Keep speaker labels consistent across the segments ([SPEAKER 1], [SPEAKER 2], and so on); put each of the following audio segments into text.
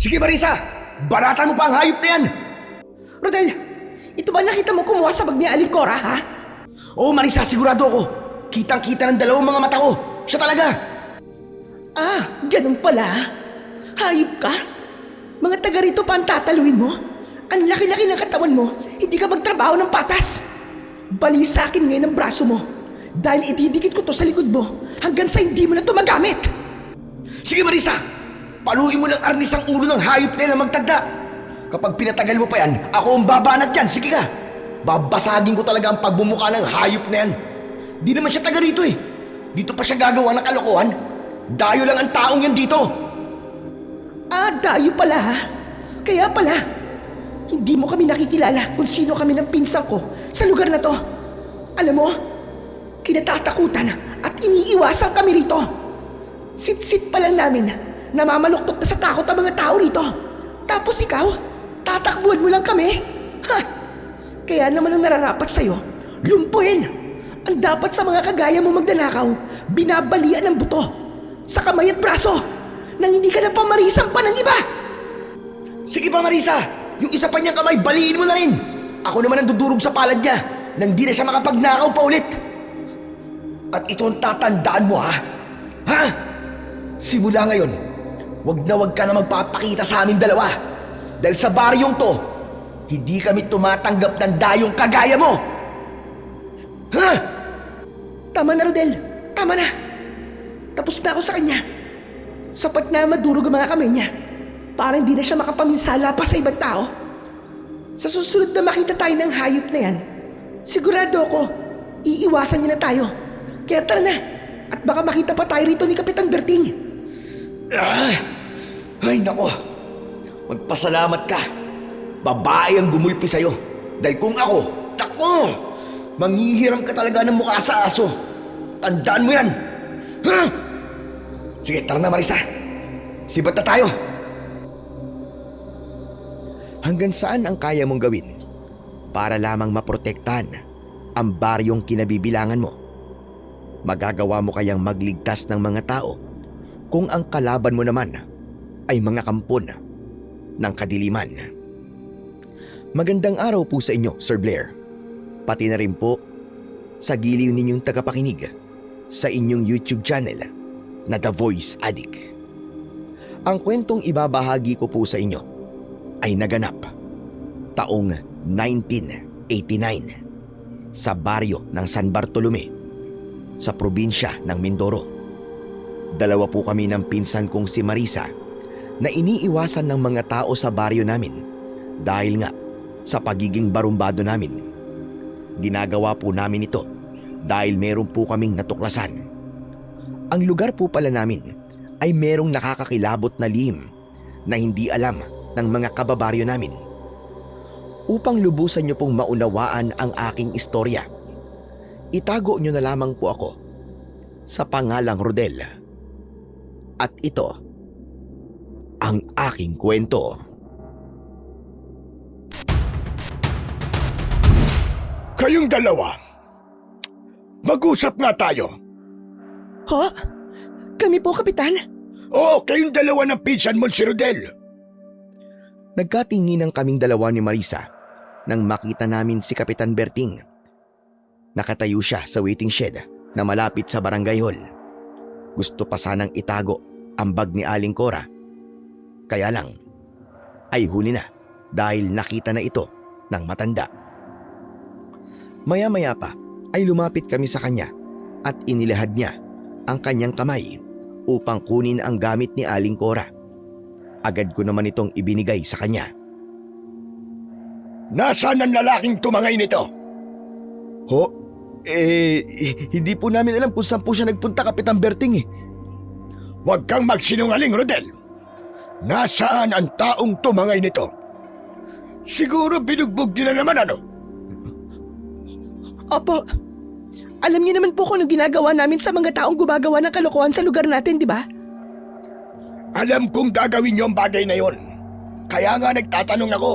[SPEAKER 1] Sige Marisa, baratan mo pa ang hayop na yan!
[SPEAKER 2] Rodel, ito ba nakita mo kumuha sa bag ni Aling Cora, ha?
[SPEAKER 1] Oo Marisa, sigurado ako. Kitang-kita ng dalawang mga mata ko. Siya talaga.
[SPEAKER 2] Ah, ganun pala. Hayop ka? Mga taga rito pa ang tataluin mo? Ang laki-laki ng katawan mo, hindi ka magtrabaho ng patas. Bali sa akin ngayon ang braso mo. Dahil ididikit ko to sa likod mo hanggang sa hindi mo na to magamit.
[SPEAKER 1] Sige Marisa, paluin mo ng arnis ang ulo ng hayop na yan na magtagda. Kapag pinatagal mo pa yan, ako ang babanat yan. Sige ka. Babasagin ko talaga ang pagbumuka ng hayop na yan. Di naman siya taga rito eh. Dito pa siya gagawa ng kalokohan. Dayo lang ang taong yan dito.
[SPEAKER 2] Ah, dayo pala ha? Kaya pala, hindi mo kami nakikilala kung sino kami ng pinsang ko sa lugar na to. Alam mo, kinatatakutan at iniiwasan kami rito. Sit-sit pa lang namin, namamaluktot na sa takot ang mga tao rito. Tapos ikaw, tatakbuhan mo lang kami? Ha! Kaya naman ang nararapat sa'yo, lumpuhin. Ang dapat sa mga kagaya mo magdanakaw, binabalian ng buto sa kamay at braso nang hindi ka na pamarisan pa ng iba.
[SPEAKER 1] Sige pa Marisa, yung isa pa niyang kamay, baliin mo na rin. Ako naman ang dudurog sa palad niya nang di na siya makapagnakaw pa ulit. At ito ang tatandaan mo ha? Ha? Simula ngayon, wag ka na magpapakita sa amin dalawa. Dahil sa baryong to, hindi kami tumatanggap ng dayong kagaya mo. Ha?
[SPEAKER 2] Tama na Rodel, tama na. Tapos na ako sa kanya. Sapat na madurog ang mga kamay niya para hindi na siya makapaminsala pa sa ibang tao. Sa susunod na makita tayo ng hayop na yan, sigurado ako, iiwasan niya na tayo. Kaya tara na, at baka makita pa tayo rito ni Kapitan Berting.
[SPEAKER 1] Ay nako, magpasalamat ka. Babae ang gumulpi sa'yo. Dahil kung ako, nako, manghihiram ka talaga ng mukha sa aso. Tandaan mo yan. Ha? Sige, tara na Marisa. Sibat na tayo. Hanggang saan ang kaya mong gawin para lamang maprotektahan ang baryong kinabibilangan mo? Magagawa mo kayang magligtas ng mga tao kung ang kalaban mo naman ay mga kampon ng kadiliman? Magandang araw po sa inyo, Sir Blair. Pati na rin po sa giliw ninyong tagapakinig sa inyong YouTube channel na The Voice Addict. Ang kwentong ibabahagi ko po sa inyo ay naganap taong 1989 sa baryo ng San Bartolome sa probinsya ng Mindoro. Dalawa po kami ng pinsan kong si Marisa na iniiwasan ng mga tao sa baryo namin dahil nga sa pagiging barumbado namin. Ginagawa po namin ito dahil meron po kaming natuklasan. Ang lugar po pala namin ay merong nakakakilabot na lihim na hindi alam ng mga kababaryo namin. Upang lubusan niyo pong maunawaan ang aking istorya, itago niyo na lamang po ako sa pangalang Rodel. At ito ang aking kwento.
[SPEAKER 3] Kayong dalawa, mag-usap nga tayo.
[SPEAKER 2] Ho? Kami po, Kapitan.
[SPEAKER 3] Oo, kayong dalawa ng pinsan mo si Rodel.
[SPEAKER 1] Nagkatinginan kaming dalawa ni Marisa nang makita namin si Kapitan Berting. Nakatayo siya sa waiting shed na malapit sa barangay hall. Gusto pa sanang itago ang bag ni Aling Cora. Kaya lang, ay huli na dahil nakita na ito ng matanda. Maya-maya pa ay lumapit kami sa kanya at inilahad niya ang kanyang kamay upang kunin ang gamit ni Aling Cora. Agad ko naman itong ibinigay sa kanya.
[SPEAKER 3] Nasaan ang lalaking tumangay nito?
[SPEAKER 1] Ho? Hindi po namin alam kung saan po siya nagpunta, Kapitan Berting eh.
[SPEAKER 3] Huwag kang magsinungaling, Rodel. Nasaan ang taong tumangay nito? Siguro binugbog din na naman ano?
[SPEAKER 2] Opo. Alam niyo naman po kung anong ginagawa namin sa mga taong gumagawa ng kalokohan sa lugar natin, di ba?
[SPEAKER 3] Alam kong gagawin niyo ang bagay na yon. Kaya nga nagtatanong ako.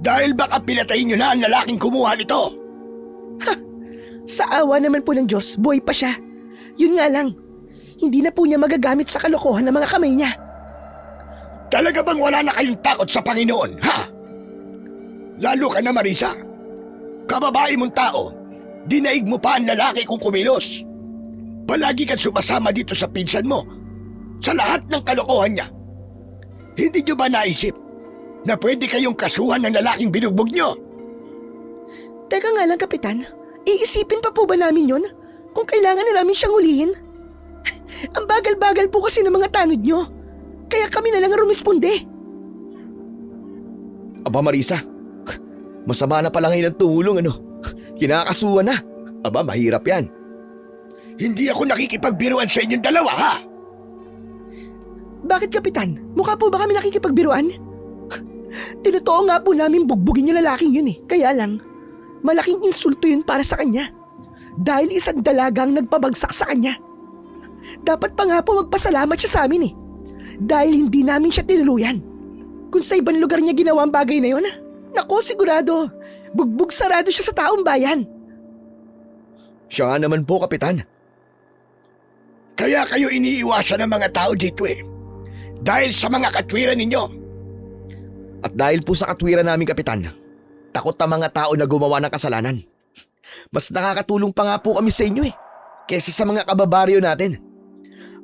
[SPEAKER 3] Dahil baka pinatayin niyo na ang lalaking kumuha nito.
[SPEAKER 2] Sa awa naman po ng Diyos, buhay pa siya. Yun nga lang, hindi na po niya magagamit sa kalokohan ng mga kamay niya.
[SPEAKER 3] Talaga bang wala na kayong takot sa Panginoon, ha? Lalo ka na, Marisa. Kababae mong tao, dinaig mo pa ang lalaki kung kumilos. Palagi kang sumasama dito sa pinsan mo, sa lahat ng kalokohan niya. Hindi niyo ba naisip na pwede kayong kasuhan ng lalaking binugbog niyo?
[SPEAKER 2] Teka nga lang, Kapitan. Iisipin pa po ba namin yon? Kung kailangan na namin siyang hulihin? Ang bagal-bagal po kasi ng mga tanod nyo. Kaya kami na lang ang rumisponde.
[SPEAKER 1] Aba Marisa, masama na pala ngayon ang tumulong Kinakasuhan na. Aba mahirap yan.
[SPEAKER 3] Hindi ako nakikipagbiruan sa inyong dalawa, ha?
[SPEAKER 2] Bakit, Kapitan? Mukha po ba kami nakikipagbiruan? Tinotoo nga po namin bugbugin yung lalaking yun eh. Kaya lang, malaking insulto yun para sa kanya. Dahil isang dalagang nagpabagsak sa kanya. Dapat pa nga po magpasalamat siya sa amin eh. Dahil hindi namin siya tinuluyan. Kung sa ibang lugar niya ginawa ang bagay na yun, nako sigurado, bugbog sarado siya sa taong bayan.
[SPEAKER 1] Siya nga naman po, Kapitan.
[SPEAKER 3] Kaya kayo iniiwasan ng mga tao dito eh. Dahil sa mga katwiran ninyo.
[SPEAKER 1] At dahil po sa katwiran namin, Kapitan, takot ang mga tao na gumawa ng kasalanan. Mas nakakatulong pa nga po kami sa inyo kesa sa mga kababaryo natin.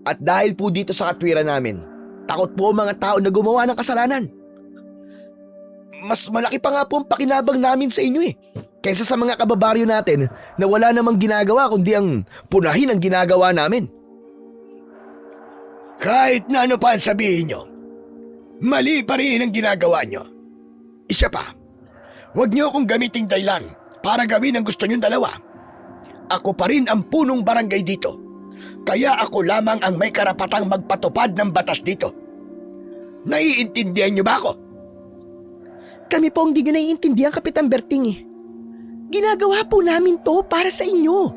[SPEAKER 1] At dahil po dito sa katwiran namin, takot po ang mga tao na gumawa ng kasalanan. Mas malaki pa nga po ang pakinabang namin sa inyo kesa sa mga kababaryo natin na wala namang ginagawa kundi ang punahin ang ginagawa namin.
[SPEAKER 3] Kahit na ano pa ang sabihin nyo, mali pa rin ang ginagawa nyo. Isa pa, huwag nyo akong gamiting dahilan para gawin ang gusto nyong dalawa. Ako pa rin ang punong barangay dito. Kaya ako lamang ang may karapatang magpatupad ng batas dito. Naiintindihan nyo ba ako?
[SPEAKER 2] Kami po hindi nyo naiintindihan, Kapitan Berting Ginagawa po namin to para sa inyo.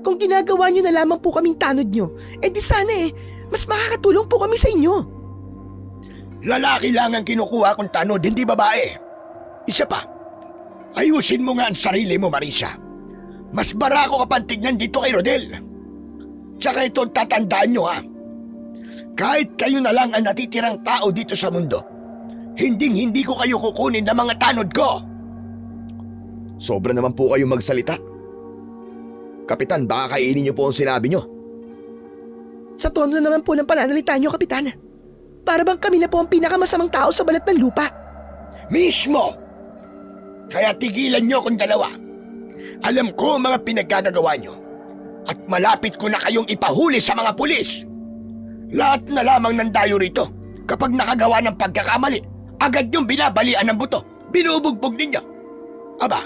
[SPEAKER 2] Kung ginagawa nyo na lamang po kaming tanod nyo, di sana mas makakatulong po kami sa inyo.
[SPEAKER 3] Lalaki lang ang kinukuha kong tanod, hindi babae. Isa pa, ayusin mo nga ang sarili mo, Marisa. Mas barako ka pang tignan dito kay Rodel. Tsaka ito tatandaan nyo, ha. Kahit kayo na lang ang natitirang tao dito sa mundo, hindi ko kayo kukunin ng mga tanod ko.
[SPEAKER 1] Sobra naman po kayo magsalita. Kapitan, baka kainin niyo po ang sinabi niyo.
[SPEAKER 2] Sa tono naman po ng pananalita nyo, Kapitan. Para bang kami na po ang pinakamasamang tao sa balat ng lupa.
[SPEAKER 3] Mismo! Kaya tigilan nyo kung dalawa. Alam ko ang mga pinaggagawa nyo. At malapit ko na kayong ipahuli sa mga pulis. Lahat na lamang ng dayo rito. Kapag nakagawa ng pagkakamali, agad yung binabalian ng buto. Binubugbog ninyo. Aba,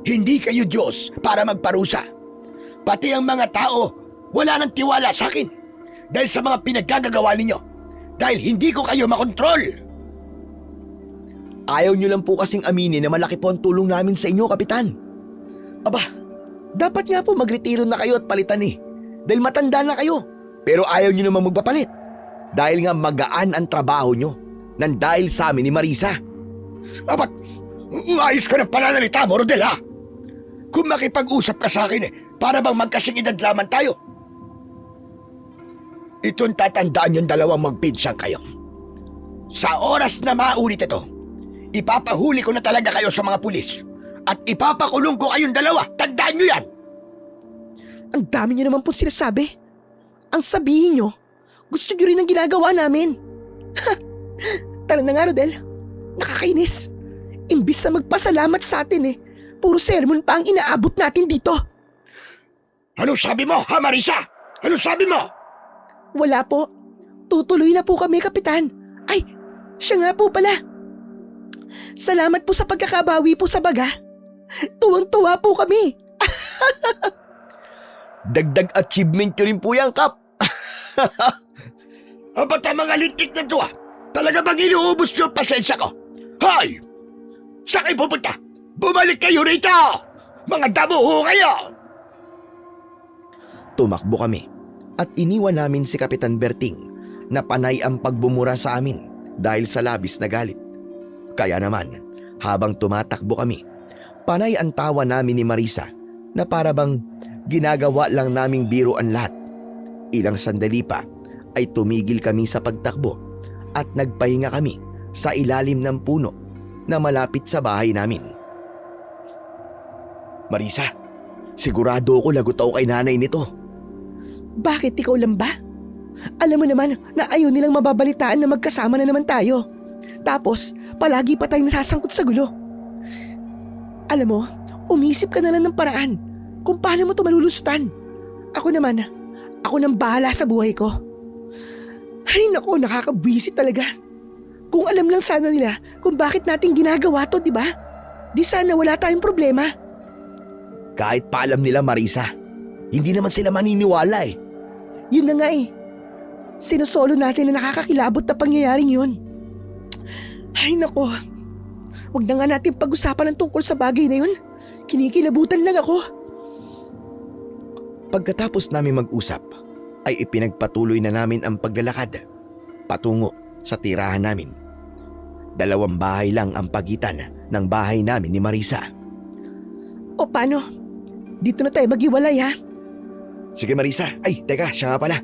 [SPEAKER 3] hindi kayo Diyos para magparusa. Pati ang mga tao, wala nang tiwala sa akin. Dahil sa mga pinaggagawa ninyo. Dahil hindi ko kayo makontrol.
[SPEAKER 1] Ayaw niyo lang po kasing aminin na malaki po ang tulong namin sa inyo, Kapitan. Aba, dapat nga po magretiro na kayo at palitan Dahil matanda na kayo. Pero ayaw niyo namang magpapalit. Dahil nga magaan ang trabaho niyo. Nang dahil sa amin ni Marisa.
[SPEAKER 3] Abat, ayos ka ng pananalita mo, Rodel, ha? Kung makipag-usap ka sa akin para bang magkasing edad lamang tayo. Itong tatandaan yung dalawang magpinsang kayo. Sa oras na maulit ito, ipapahuli ko na talaga kayo sa mga pulis. At ipapakulong ko kayong dalawa. Tandaan nyo yan!
[SPEAKER 2] Ang dami nyo naman po sinasabi. Ang sabihin nyo, gusto nyo rin ang ginagawa namin. Tara na nga, Rodel. Nakakainis. Imbis na magpasalamat sa atin puro sermon pa ang inaabot natin dito.
[SPEAKER 3] Anong sabi mo, ha, Marisa? Anong sabi mo?
[SPEAKER 2] Wala po. Tutuloy na po kami, Kapitan. Ay, siya nga po pala. Salamat po sa pagkakabawi po sa baga. Tuwang-tuwa po kami.
[SPEAKER 1] Dagdag achievement nyo rin po yan, Kap.
[SPEAKER 3] Ba't ang mga lintik na to, ha? Talaga bang inuubos nyo ang pasensya ko? Hoy! Saan kayo pupunta? Bumalik kayo rito! Mga damuho kayo!
[SPEAKER 1] Tumakbo kami at iniwan namin si Kapitan Berting na panay ang pagbumura sa amin dahil sa labis na galit. Kaya naman, habang tumatakbo kami, panay ang tawa namin ni Marisa na para bang ginagawa lang naming biro ang lahat. Ilang sandali pa ay tumigil kami sa pagtakbo at nagpahinga kami sa ilalim ng puno na malapit sa bahay namin. Marisa, sigurado ako lagot ako kay nanay nito.
[SPEAKER 2] Bakit ikaw lang ba? Alam mo naman na ayaw nilang mababalitaan na magkasama na naman tayo. Tapos, palagi pa tayong nasasangkot sa gulo. Alam mo, umisip ka na lang ng paraan kung paano mo ito malulusutan. Ako nang bahala sa buhay ko. Ay naku, nakakabwisit talaga. Kung alam lang sana nila kung bakit natin ginagawa to, di ba? Di sana wala tayong problema.
[SPEAKER 1] Kahit pa alam nila, Marisa, hindi naman sila maniniwala eh.
[SPEAKER 2] Yun na nga eh. Sinusolo natin na nakakakilabot na pangyayaring yun. Ay nako, wag na nga natin pag-usapan ng tungkol sa bagay na yun. Kinikilabutan lang ako.
[SPEAKER 1] Pagkatapos namin mag-usap, ay ipinagpatuloy na namin ang paglalakad patungo sa tirahan namin. 2 bahay lang ang pagitan ng bahay namin ni Marisa.
[SPEAKER 2] O paano? Dito na tayo maghiwalay ha?
[SPEAKER 1] Sige Marisa, ay teka, siya nga pala.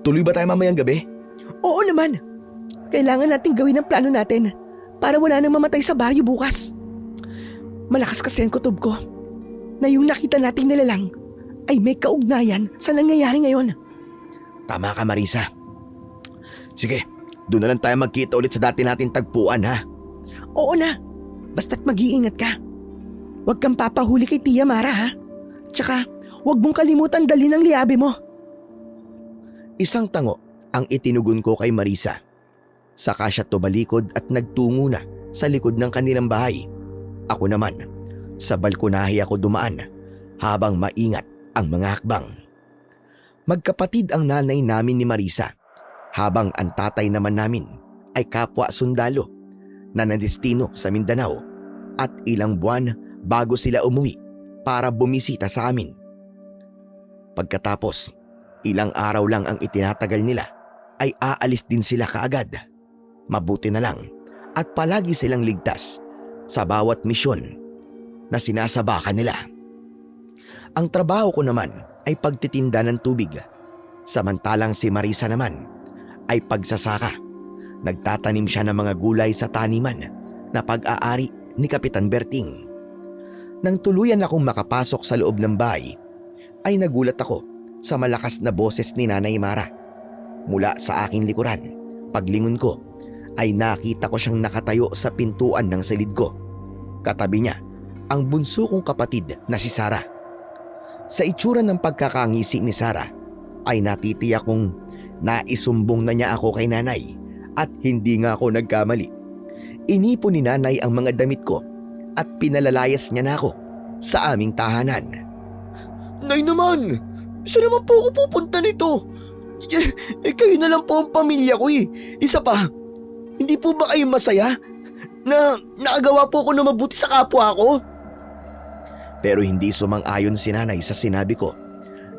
[SPEAKER 1] Tuloy ba tayo mamayang gabi?
[SPEAKER 2] Oo naman. Kailangan natin gawin ang plano natin para wala nang mamatay sa baryo bukas. Malakas kasi ang kutob ko na yung nakita nating nilalang ay may kaugnayan sa nangyayari ngayon.
[SPEAKER 1] Tama ka Marisa. Sige, doon na lang tayo magkita ulit sa dati nating tagpuan ha.
[SPEAKER 2] Oo na, basta't mag-iingat ka. Huwag kang papahuli kay Tia Mara ha. Tsaka, huwag mong kalimutan dalhin ang liabe mo.
[SPEAKER 1] Isang tango ang itinugon ko kay Marisa. Saka siya tumalikod at nagtungo na sa likod ng kanilang bahay. Ako naman, sa balkonahe ako dumaan habang maingat ang mga hakbang. Magkapatid ang nanay namin ni Marisa, habang ang tatay naman namin ay kapwa sundalo na nadestino sa Mindanao at ilang buwan bago sila umuwi para bumisita sa amin. Pagkatapos, ilang araw lang ang itinatagal nila ay aalis din sila kaagad. Mabuti na lang at palagi silang ligtas sa bawat misyon na sinasabakan nila. Ang trabaho ko naman ay pagtitinda ng tubig, samantalang si Marisa naman ay pagsasaka. Nagtatanim siya ng mga gulay sa taniman na pag-aari ni Kapitan Berting. Nang tuluyan akong makapasok sa loob ng bahay, ay nagulat ako sa malakas na boses ni Nanay Mara. Mula sa aking likuran, paglingon ko, ay nakita ko siyang nakatayo sa pintuan ng silid ko. Katabi niya ang bunso kong kapatid na si Sara. Sa itsura ng pagkakangisi ni Sara, ay natitiyak kong naisumbong na niya ako kay nanay at hindi nga ako nagkamali. Inipon ni nanay ang mga damit ko at pinalalayas niya na ako sa aming tahanan. Nay naman! Saan naman po ako pupunta nito? Kayo na lang po ang pamilya ko eh. Isa pa, hindi po ba kayo masaya na nakagawa po ako na mabuti sa kapwa ko? Pero hindi sumang-ayon si nanay sa sinabi ko.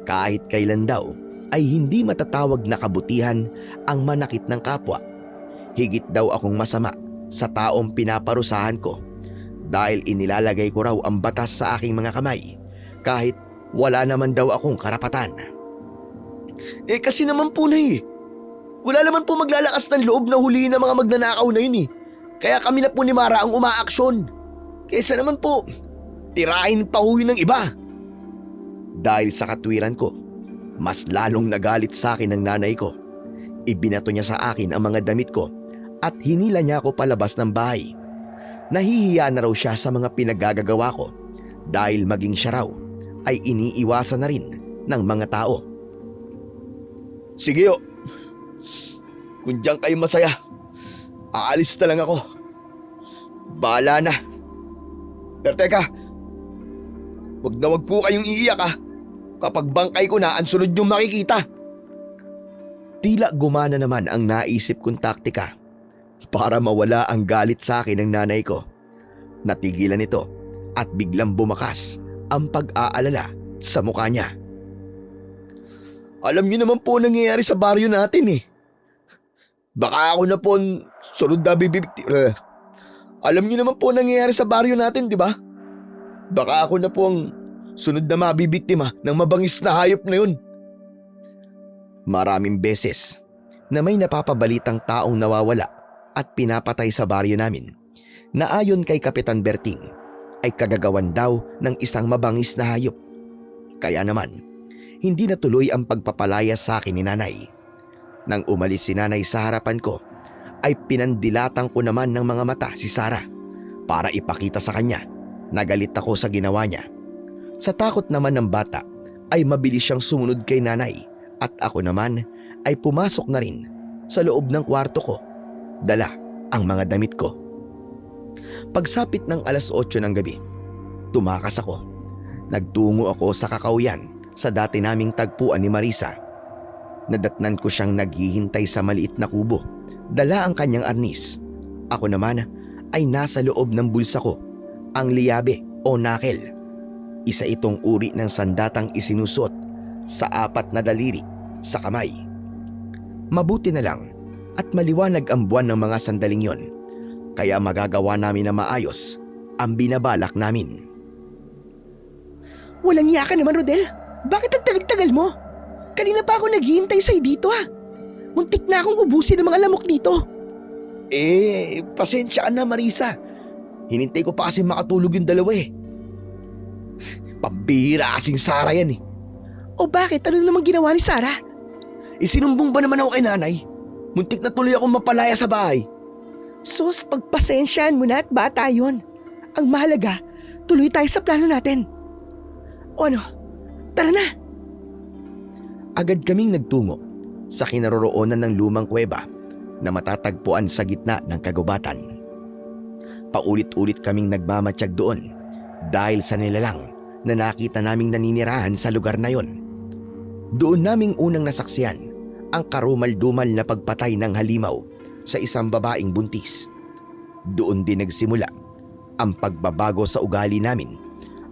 [SPEAKER 1] Kahit kailan daw ay hindi matatawag na kabutihan ang manakit ng kapwa. Higit daw akong masama sa taong pinaparusahan ko dahil inilalagay ko raw ang batas sa aking mga kamay kahit wala naman daw akong karapatan. Kasi naman po na wala naman po maglalakas ng loob na huliin ng mga magnanakaw na yun Kaya kami na po ni Mara ang umaaksyon. Kesa naman po, tirahin pa ho yun ng iba. Dahil sa katwiran ko, mas lalong nagalit sa akin ng nanay ko. Ibinato niya sa akin ang mga damit ko at hinila niya ako palabas ng bahay. Nahihiya na raw siya sa mga pinagagagawa ko dahil maging siya raw ay iniiwasan na rin ng mga tao. Sige kung diyan kayo masaya, aalis na lang ako. Bahala na. Pero teka, wag po kayong iiyak kapag bangkay ko na ang sunod yung makikita. Tila gumana naman ang naisip kong taktika para mawala ang galit sa akin ng nanay ko. Natigilan ito at biglang bumakas ang pag-aalala sa mukha niya. Alam niyo naman po nangyayari sa baryo natin Baka ako na po ang sunod na bibiktima. Alam niyo naman po nangyayari sa baryo natin, di ba? Baka ako na po ang sunod na mabibiktima ng mabangis na hayop na yun. Maraming beses, na may napapabalitang taong nawawala at pinapatay sa baryo namin na ayon kay Kapitan Berting ay kagagawan daw ng isang mabangis na hayop. Kaya naman, hindi natuloy ang pagpapalaya sa akin ni nanay. Nang umalis si nanay sa harapan ko, ay pinandilatan ko naman ng mga mata si Sarah para ipakita sa kanya na galit ako sa ginawa niya. Sa takot naman ng bata ay mabilis siyang sumunod kay nanay at ako naman ay pumasok na rin sa loob ng kwarto ko. Dala ang mga damit ko. Pagsapit ng 8:00 ng gabi, tumakas ako. Nagtungo ako sa kakauyan sa dati naming tagpuan ni Marisa. Nadatnan ko siyang naghihintay sa maliit na kubo. Dala ang kanyang arnis. Ako naman ay nasa loob ng bulsa ko ang liyabe o nakel. Isa itong uri ng sandatang isinusuot sa 4 na daliri sa kamay. Mabuti na lang at maliwanag ang buwan ng mga sandaling yon, kaya magagawa namin na maayos ang binabalak namin.
[SPEAKER 2] Walang iya ka naman, Rodel. Bakit ang tagal-tagal mo? Kanina pa ako naghihintay sa'yo dito Muntik na akong ubusin ng mga lamok dito.
[SPEAKER 1] Pasensya ka na, Marisa. Hinintay ko pa kasi makatulog yung dalawa Pambihira kasing Sarah yan
[SPEAKER 2] O bakit? Ano naman ginawa ni Sarah?
[SPEAKER 1] Isinumbong ba naman ako kay nanay? Muntik na tuloy akong mapalaya sa bahay.
[SPEAKER 2] Sus, pagpasensyaan mo na at bata yun. Ang mahalaga, tuloy tayo sa plano natin. O ano? Tara na.
[SPEAKER 1] Agad kaming nagtungo sa kinaroroonan ng lumang kuweba na matatagpuan sa gitna ng kagubatan. Paulit-ulit kaming nagmamatsyag doon dahil sa nilalang na nakita naming naninirahan sa lugar na yon. Doon naming unang nasaksiyan ang karumal-dumal na pagpatay ng halimaw sa isang babaeng buntis. Doon din nagsimula ang pagbabago sa ugali namin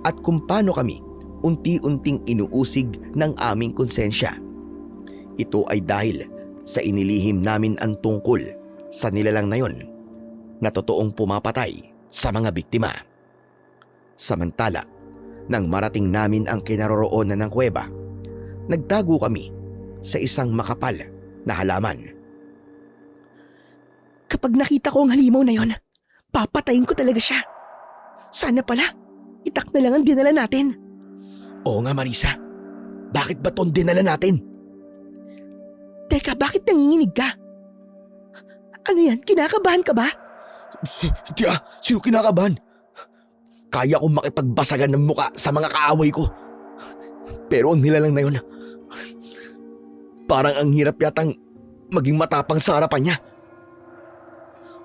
[SPEAKER 1] at kung paano kami unti-unting inuusig ng aming konsensya. Ito ay dahil sa inilihim namin ang tungkol sa nilalang na yon na totoong pumapatay sa mga biktima. Samantala, nang marating namin ang kinaroroonan ng kuweba, nagtago kami sa isang makapal na halaman.
[SPEAKER 2] Kapag nakita ko ang halimaw na yon, papatayin ko talaga siya. Sana pala, itak na lang ang dinala natin.
[SPEAKER 1] Oo nga, Marisa. Bakit ba ton dinala natin?
[SPEAKER 2] Teka, bakit nanginginig ka? Ano yan? Kinakabahan ka ba?
[SPEAKER 1] Sino kinakabahan? Kaya kong makipagbasagan ng muka sa mga kaaway ko. Pero ang nilalang na yun, parang ang hirap yatang maging matapang sa harapan niya.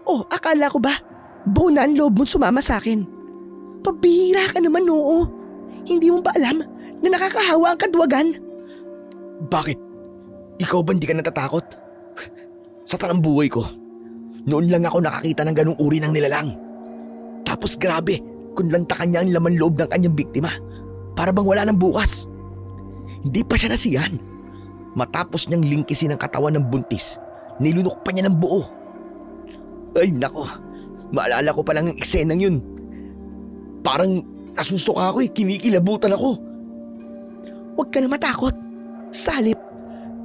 [SPEAKER 2] Oh, akala ko ba? Buo na ang loob mong sumama sa akin. Pabihira ka naman, oo. Hindi mo ba alam na nakakahawa ang kadwagan?
[SPEAKER 1] Bakit? Ikaw ba hindi ka natatakot? Sa tanang buhay ko, noon lang ako nakakita ng ganung uri ng nilalang. Tapos grabe, kunlantakan niya ang laman loob ng kanyang biktima. Para bang wala ng bukas. Hindi pa siya nasiyan. Matapos niyang lingkisin ang katawan ng buntis, nilunok pa niya ng buo. Ay nako, maalala ko pa lang ang eksenang yun. Parang nasusuka ako kinikilabutan ako.
[SPEAKER 2] Huwag ka na matakot. Salip,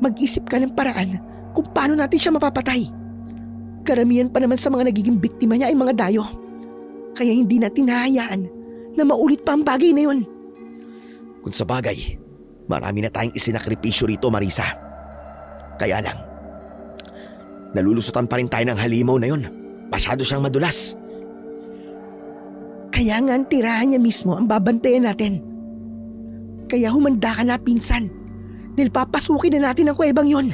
[SPEAKER 2] mag-isip ka ng paraan kung paano natin siya mapapatay. Karamihan pa naman sa mga nagiging biktima niya ay mga dayo. Kaya hindi natin hahayaan na maulit pa ang bagay na yun.
[SPEAKER 1] Kung sa bagay, marami na tayong isinakripisyo rito, Marisa. Kaya lang, nalulusutan pa rin tayo ng halimaw na yun. Masyado siyang madulas.
[SPEAKER 2] Kaya nga ang tirahan niya mismo ang babantayan natin. Kaya humanda ka na, pinsan. Dahil papasukin na natin ang kuwebang yon.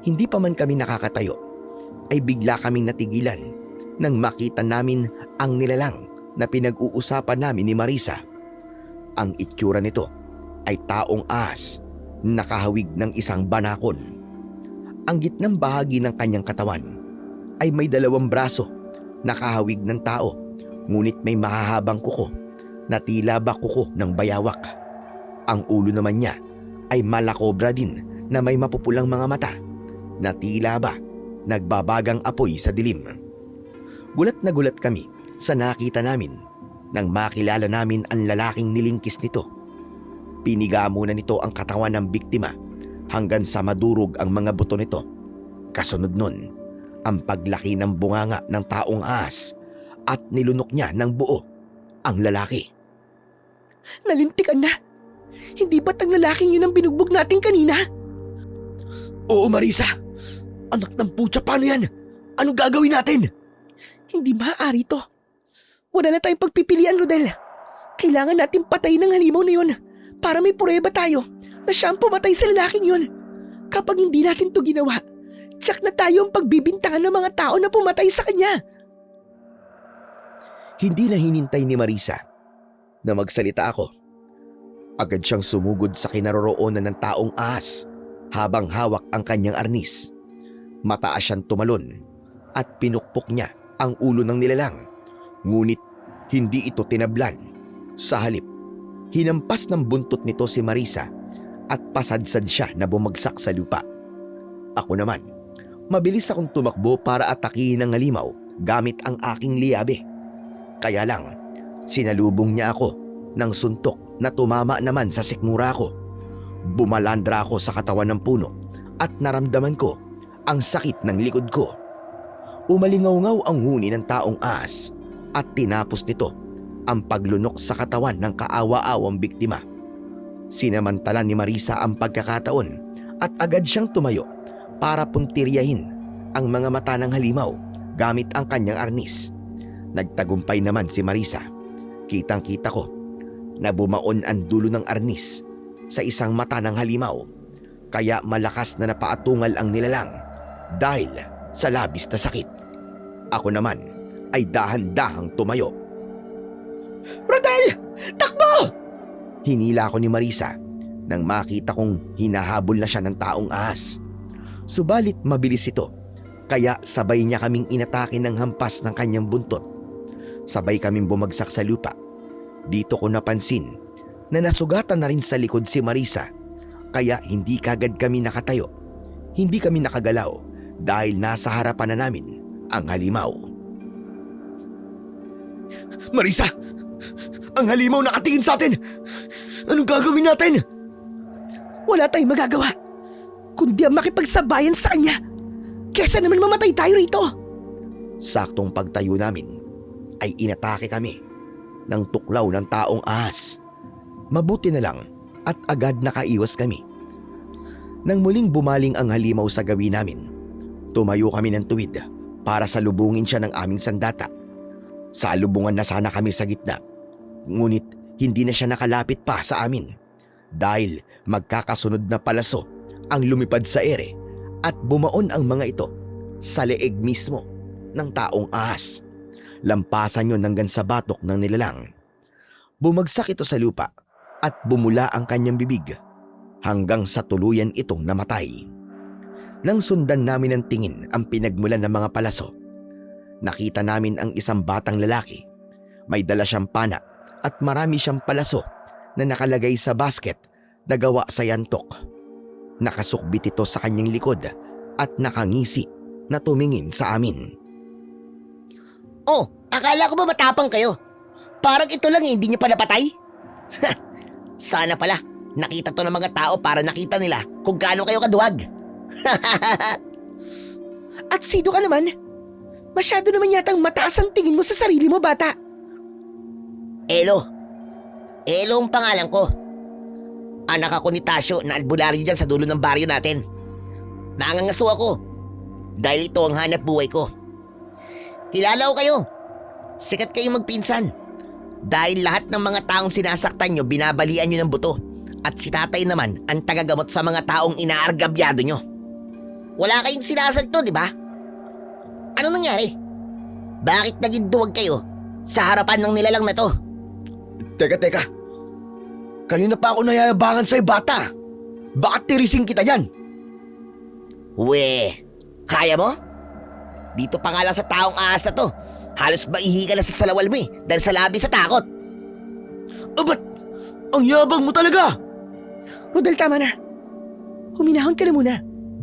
[SPEAKER 1] Hindi pa man kami nakakatayo, ay bigla kaming natigilan nang makita namin ang nilalang na pinag-uusapan namin ni Marisa. Ang itsura nito ay taong ahas, nakahawig ng isang banakon. Ang gitnang bahagi ng kanyang katawan ay may 2 braso, nakahawig ng tao, ngunit may mahahabang kuko na tila ba kuko ng bayawak. Ang ulo naman niya ay malakobra din na may mapupulang mga mata na tila ba nagbabagang apoy sa dilim. Gulat na gulat kami sa nakita namin nang makilala namin ang lalaking nilingkis nito. Piniga muna nito ang katawan ng biktima hanggang sa madurog ang mga buto nito. Kasunod nun, ang paglaki ng bunganga ng taong ahas at nilunok niya ng buo ang lalaki.
[SPEAKER 2] Nalintikan na. Hindi ba't ang lalaking yun ang binugbog natin kanina?
[SPEAKER 1] Oo, Marisa. Anak ng putya, paano yan? Anong gagawin natin?
[SPEAKER 2] Hindi maaari to. Wala na tayong pagpipilian, Rodel. Kailangan natin patayin ang halimaw na yun para may pruweba tayo na siya ang pumatay sa lalaking yun. Kapag hindi natin to ginawa, tsak na tayo ang pagbibintangan ng mga tao na pumatay sa kanya.
[SPEAKER 1] Hindi na hinintay ni Marisa na magsalita ako. Agad siyang sumugod sa kinaroroonan ng taong ahas habang hawak ang kanyang arnis. Mataas siyang tumalon at pinukpok niya ang ulo ng nilalang. Ngunit hindi ito tinablan. Sa halip, hinampas ng buntot nito si Marisa at pasadsad siya na bumagsak sa lupa. Ako naman, mabilis akong tumakbo para atakihin ang halimaw gamit ang aking liabe. Kaya lang, sinalubong niya ako ng suntok na tumama naman sa sikmura ko. Bumalandra ako sa katawan ng puno at naramdaman ko ang sakit ng likod ko. Umalingaw-ngaw ang huni ng taong ahas at tinapos nito ang paglunok sa katawan ng kaawa-awang biktima. Sinamantala ni Marisa ang pagkakataon at agad siyang tumayo para puntiryahin ang mga mata ng halimaw gamit ang kanyang arnis. Nagtagumpay naman si Marisa. Kitang-kita ko na bumaon ang dulo ng arnis sa isang mata ng halimaw, kaya malakas na napaatungal ang nilalang dahil sa labis na sakit. Ako naman ay dahan-dahang tumayo.
[SPEAKER 2] Rodel! Takbo!
[SPEAKER 1] Hinila ako ni Marisa nang makita kong hinahabol na siya ng taong ahas. Subalit mabilis ito, kaya sabay niya kaming inatake ng hampas ng kanyang buntot. Sabay kaming bumagsak sa lupa. Dito ko napansin na nasugatan na rin sa likod si Marisa, kaya hindi kagad kami nakatayo. Hindi kami nakagalaw dahil nasa harapan na namin ang halimaw. Marisa! Ang halimaw nakatingin sa atin! Anong gagawin natin?
[SPEAKER 2] Wala tayong magagawa kundi ang makipagsabayan sa kanya. Kesa naman mamatay tayo rito.
[SPEAKER 1] Saktong pagtayo namin ay inatake kami ng tuklaw ng taong ahas. Mabuti na lang at agad nakaiwas kami. Nang muling bumaling ang halimaw sa gawin namin, tumayo kami ng tuwid para salubungin siya ng aming sandata. Salubungan na sana kami sa gitna, ngunit hindi na siya nakalapit pa sa amin dahil magkakasunod na palaso ang lumipad sa ere at bumaon ang mga ito sa leeg mismo ng taong ahas. Lampasan yun hanggang sa batok ng nilalang. Bumagsak ito sa lupa at bumula ang kanyang bibig hanggang sa tuluyan itong namatay. Nang sundan namin ng tingin ang pinagmulan ng mga palaso, nakita namin ang isang batang lalaki. May dala siyang pana at marami siyang palaso na nakalagay sa basket na gawa sa yantok. Nakasukbit ito sa kanyang likod at nakangisi na tumingin sa amin.
[SPEAKER 4] Oh, akala ko ba matapang kayo? Parang ito lang hindi niyo pa napatay? Sana pala, nakita to ng mga tao para nakita nila kung gaano kayo kaduwag.
[SPEAKER 2] At sino ka naman? Masyado naman yatang mataas ang tingin mo sa sarili mo, bata.
[SPEAKER 4] Elo. Elo ang pangalan ko. Anak ako ni Tasyo na albularyo dyan sa dulo ng baryo natin. Nangangaso ako dahil ito ang hanap buhay ko. Kilala ko kayo. Sikat kayong magpinsan. Dahil lahat ng mga taong sinasaktan nyo, binabalian nyo ng buto. At si tatay naman ang tagagamot sa mga taong inaargabyado nyo. Wala kayong sinasanto, di ba? Anong nangyari? Bakit naging duwag kayo sa harapan ng nilalang na to?
[SPEAKER 1] Teka. Kanina pa ako nayayabangan sa'yo, bata. Bakit tirising kita yan?
[SPEAKER 4] We, kaya mo? Dito pa nga lang sa taong ahas na to. Halos maihi ka na sa salawal mo dahil sa labis sa takot.
[SPEAKER 1] Ba't ang yabang mo talaga?
[SPEAKER 2] Rodel, tama na. Huminahon ka na muna.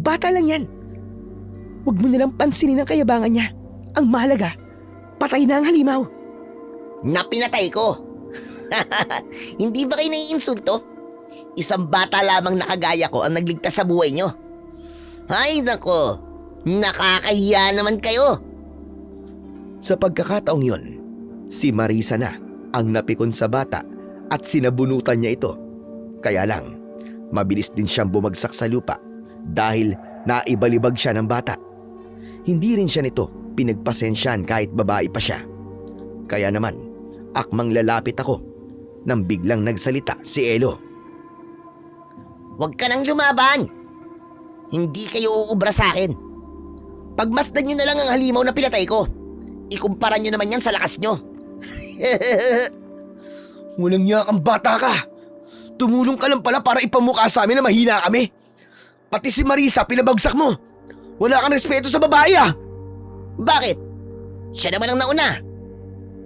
[SPEAKER 2] Bata lang yan. Huwag mo nilang pansinin ang kayabangan niya. Ang mahalaga, patay na ang halimaw.
[SPEAKER 4] Na pinatay ko. Hindi ba kayo naiinsulto? Isang bata lamang na kagaya ko ang nagligtas sa buhay nyo. Ay nako, nakakahiya naman kayo.
[SPEAKER 1] Sa pagkakataong yun, si Marisa na ang napikon sa bata at sinabunutan niya ito. Kaya lang, mabilis din siyang bumagsak sa lupa dahil naibalibag siya ng bata. Hindi rin siya nito pinagpasensyan kahit babae pa siya. Kaya naman, akmang lalapit ako nang biglang nagsalita si Elo.
[SPEAKER 4] Huwag ka nang lumaban. Hindi kayo uubra sa akin. Pagmasdan nyo na lang ang halimaw na pinatay ko. Ikumpara nyo naman yan sa lakas nyo.
[SPEAKER 3] Walang niya kang bata ka. Tumulong ka lang pala para ipamukha sa amin na mahina kami. Pati si Marisa pinabagsak mo. Wala kang respeto sa babae ah.
[SPEAKER 4] Bakit? Siya naman ang nauna.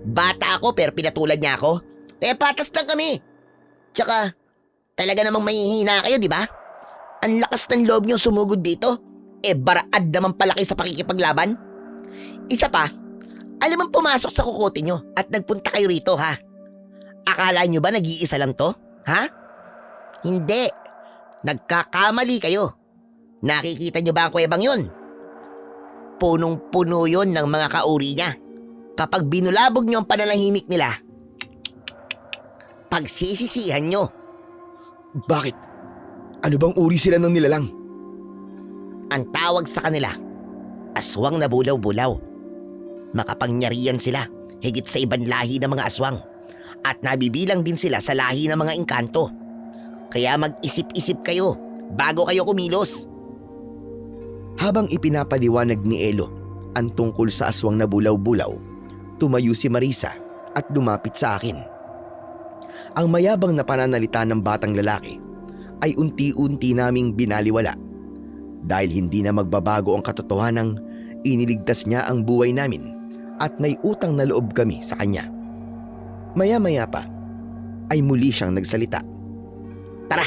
[SPEAKER 4] Bata ako pero pinatulad niya ako. Eh patas lang kami. Tsaka, talaga namang mahihina kayo, di ba? Ang lakas ng loob niyong sumugod dito. Eh baraad naman palaki sa pakikipaglaban. Isa pa, alam ang pumasok sa kukote niyo at nagpunta kayo rito ha. Akala niyo ba nag-iisa lang to? Ha? Hindi. Nagkakamali kayo. Nakikita niyo ba ang kuwebang yun? Punong-puno yun ng mga kauri niya. Kapag binulabog niyo ang pananahimik nila, pagsisisihan niyo.
[SPEAKER 3] Bakit? Ano bang uri sila ng nilalang?
[SPEAKER 4] Ang tawag sa kanila, aswang na bulaw-bulaw. Makapangyarihan sila, higit sa ibang lahi ng mga aswang. At nabibilang din sila sa lahi ng mga engkanto. Kaya mag-isip-isip kayo bago kayo kumilos.
[SPEAKER 1] Habang ipinapaliwanag ni Elo ang tungkol sa aswang na bulaw-bulaw, tumayo si Marisa at lumapit sa akin. Ang mayabang na pananalita ng batang lalaki ay unti-unti naming binaliwala dahil hindi na magbabago ang katotohanang iniligtas niya ang buhay namin at may utang na loob kami sa kanya. Maya-maya pa ay muli siyang nagsalita.
[SPEAKER 4] Tara,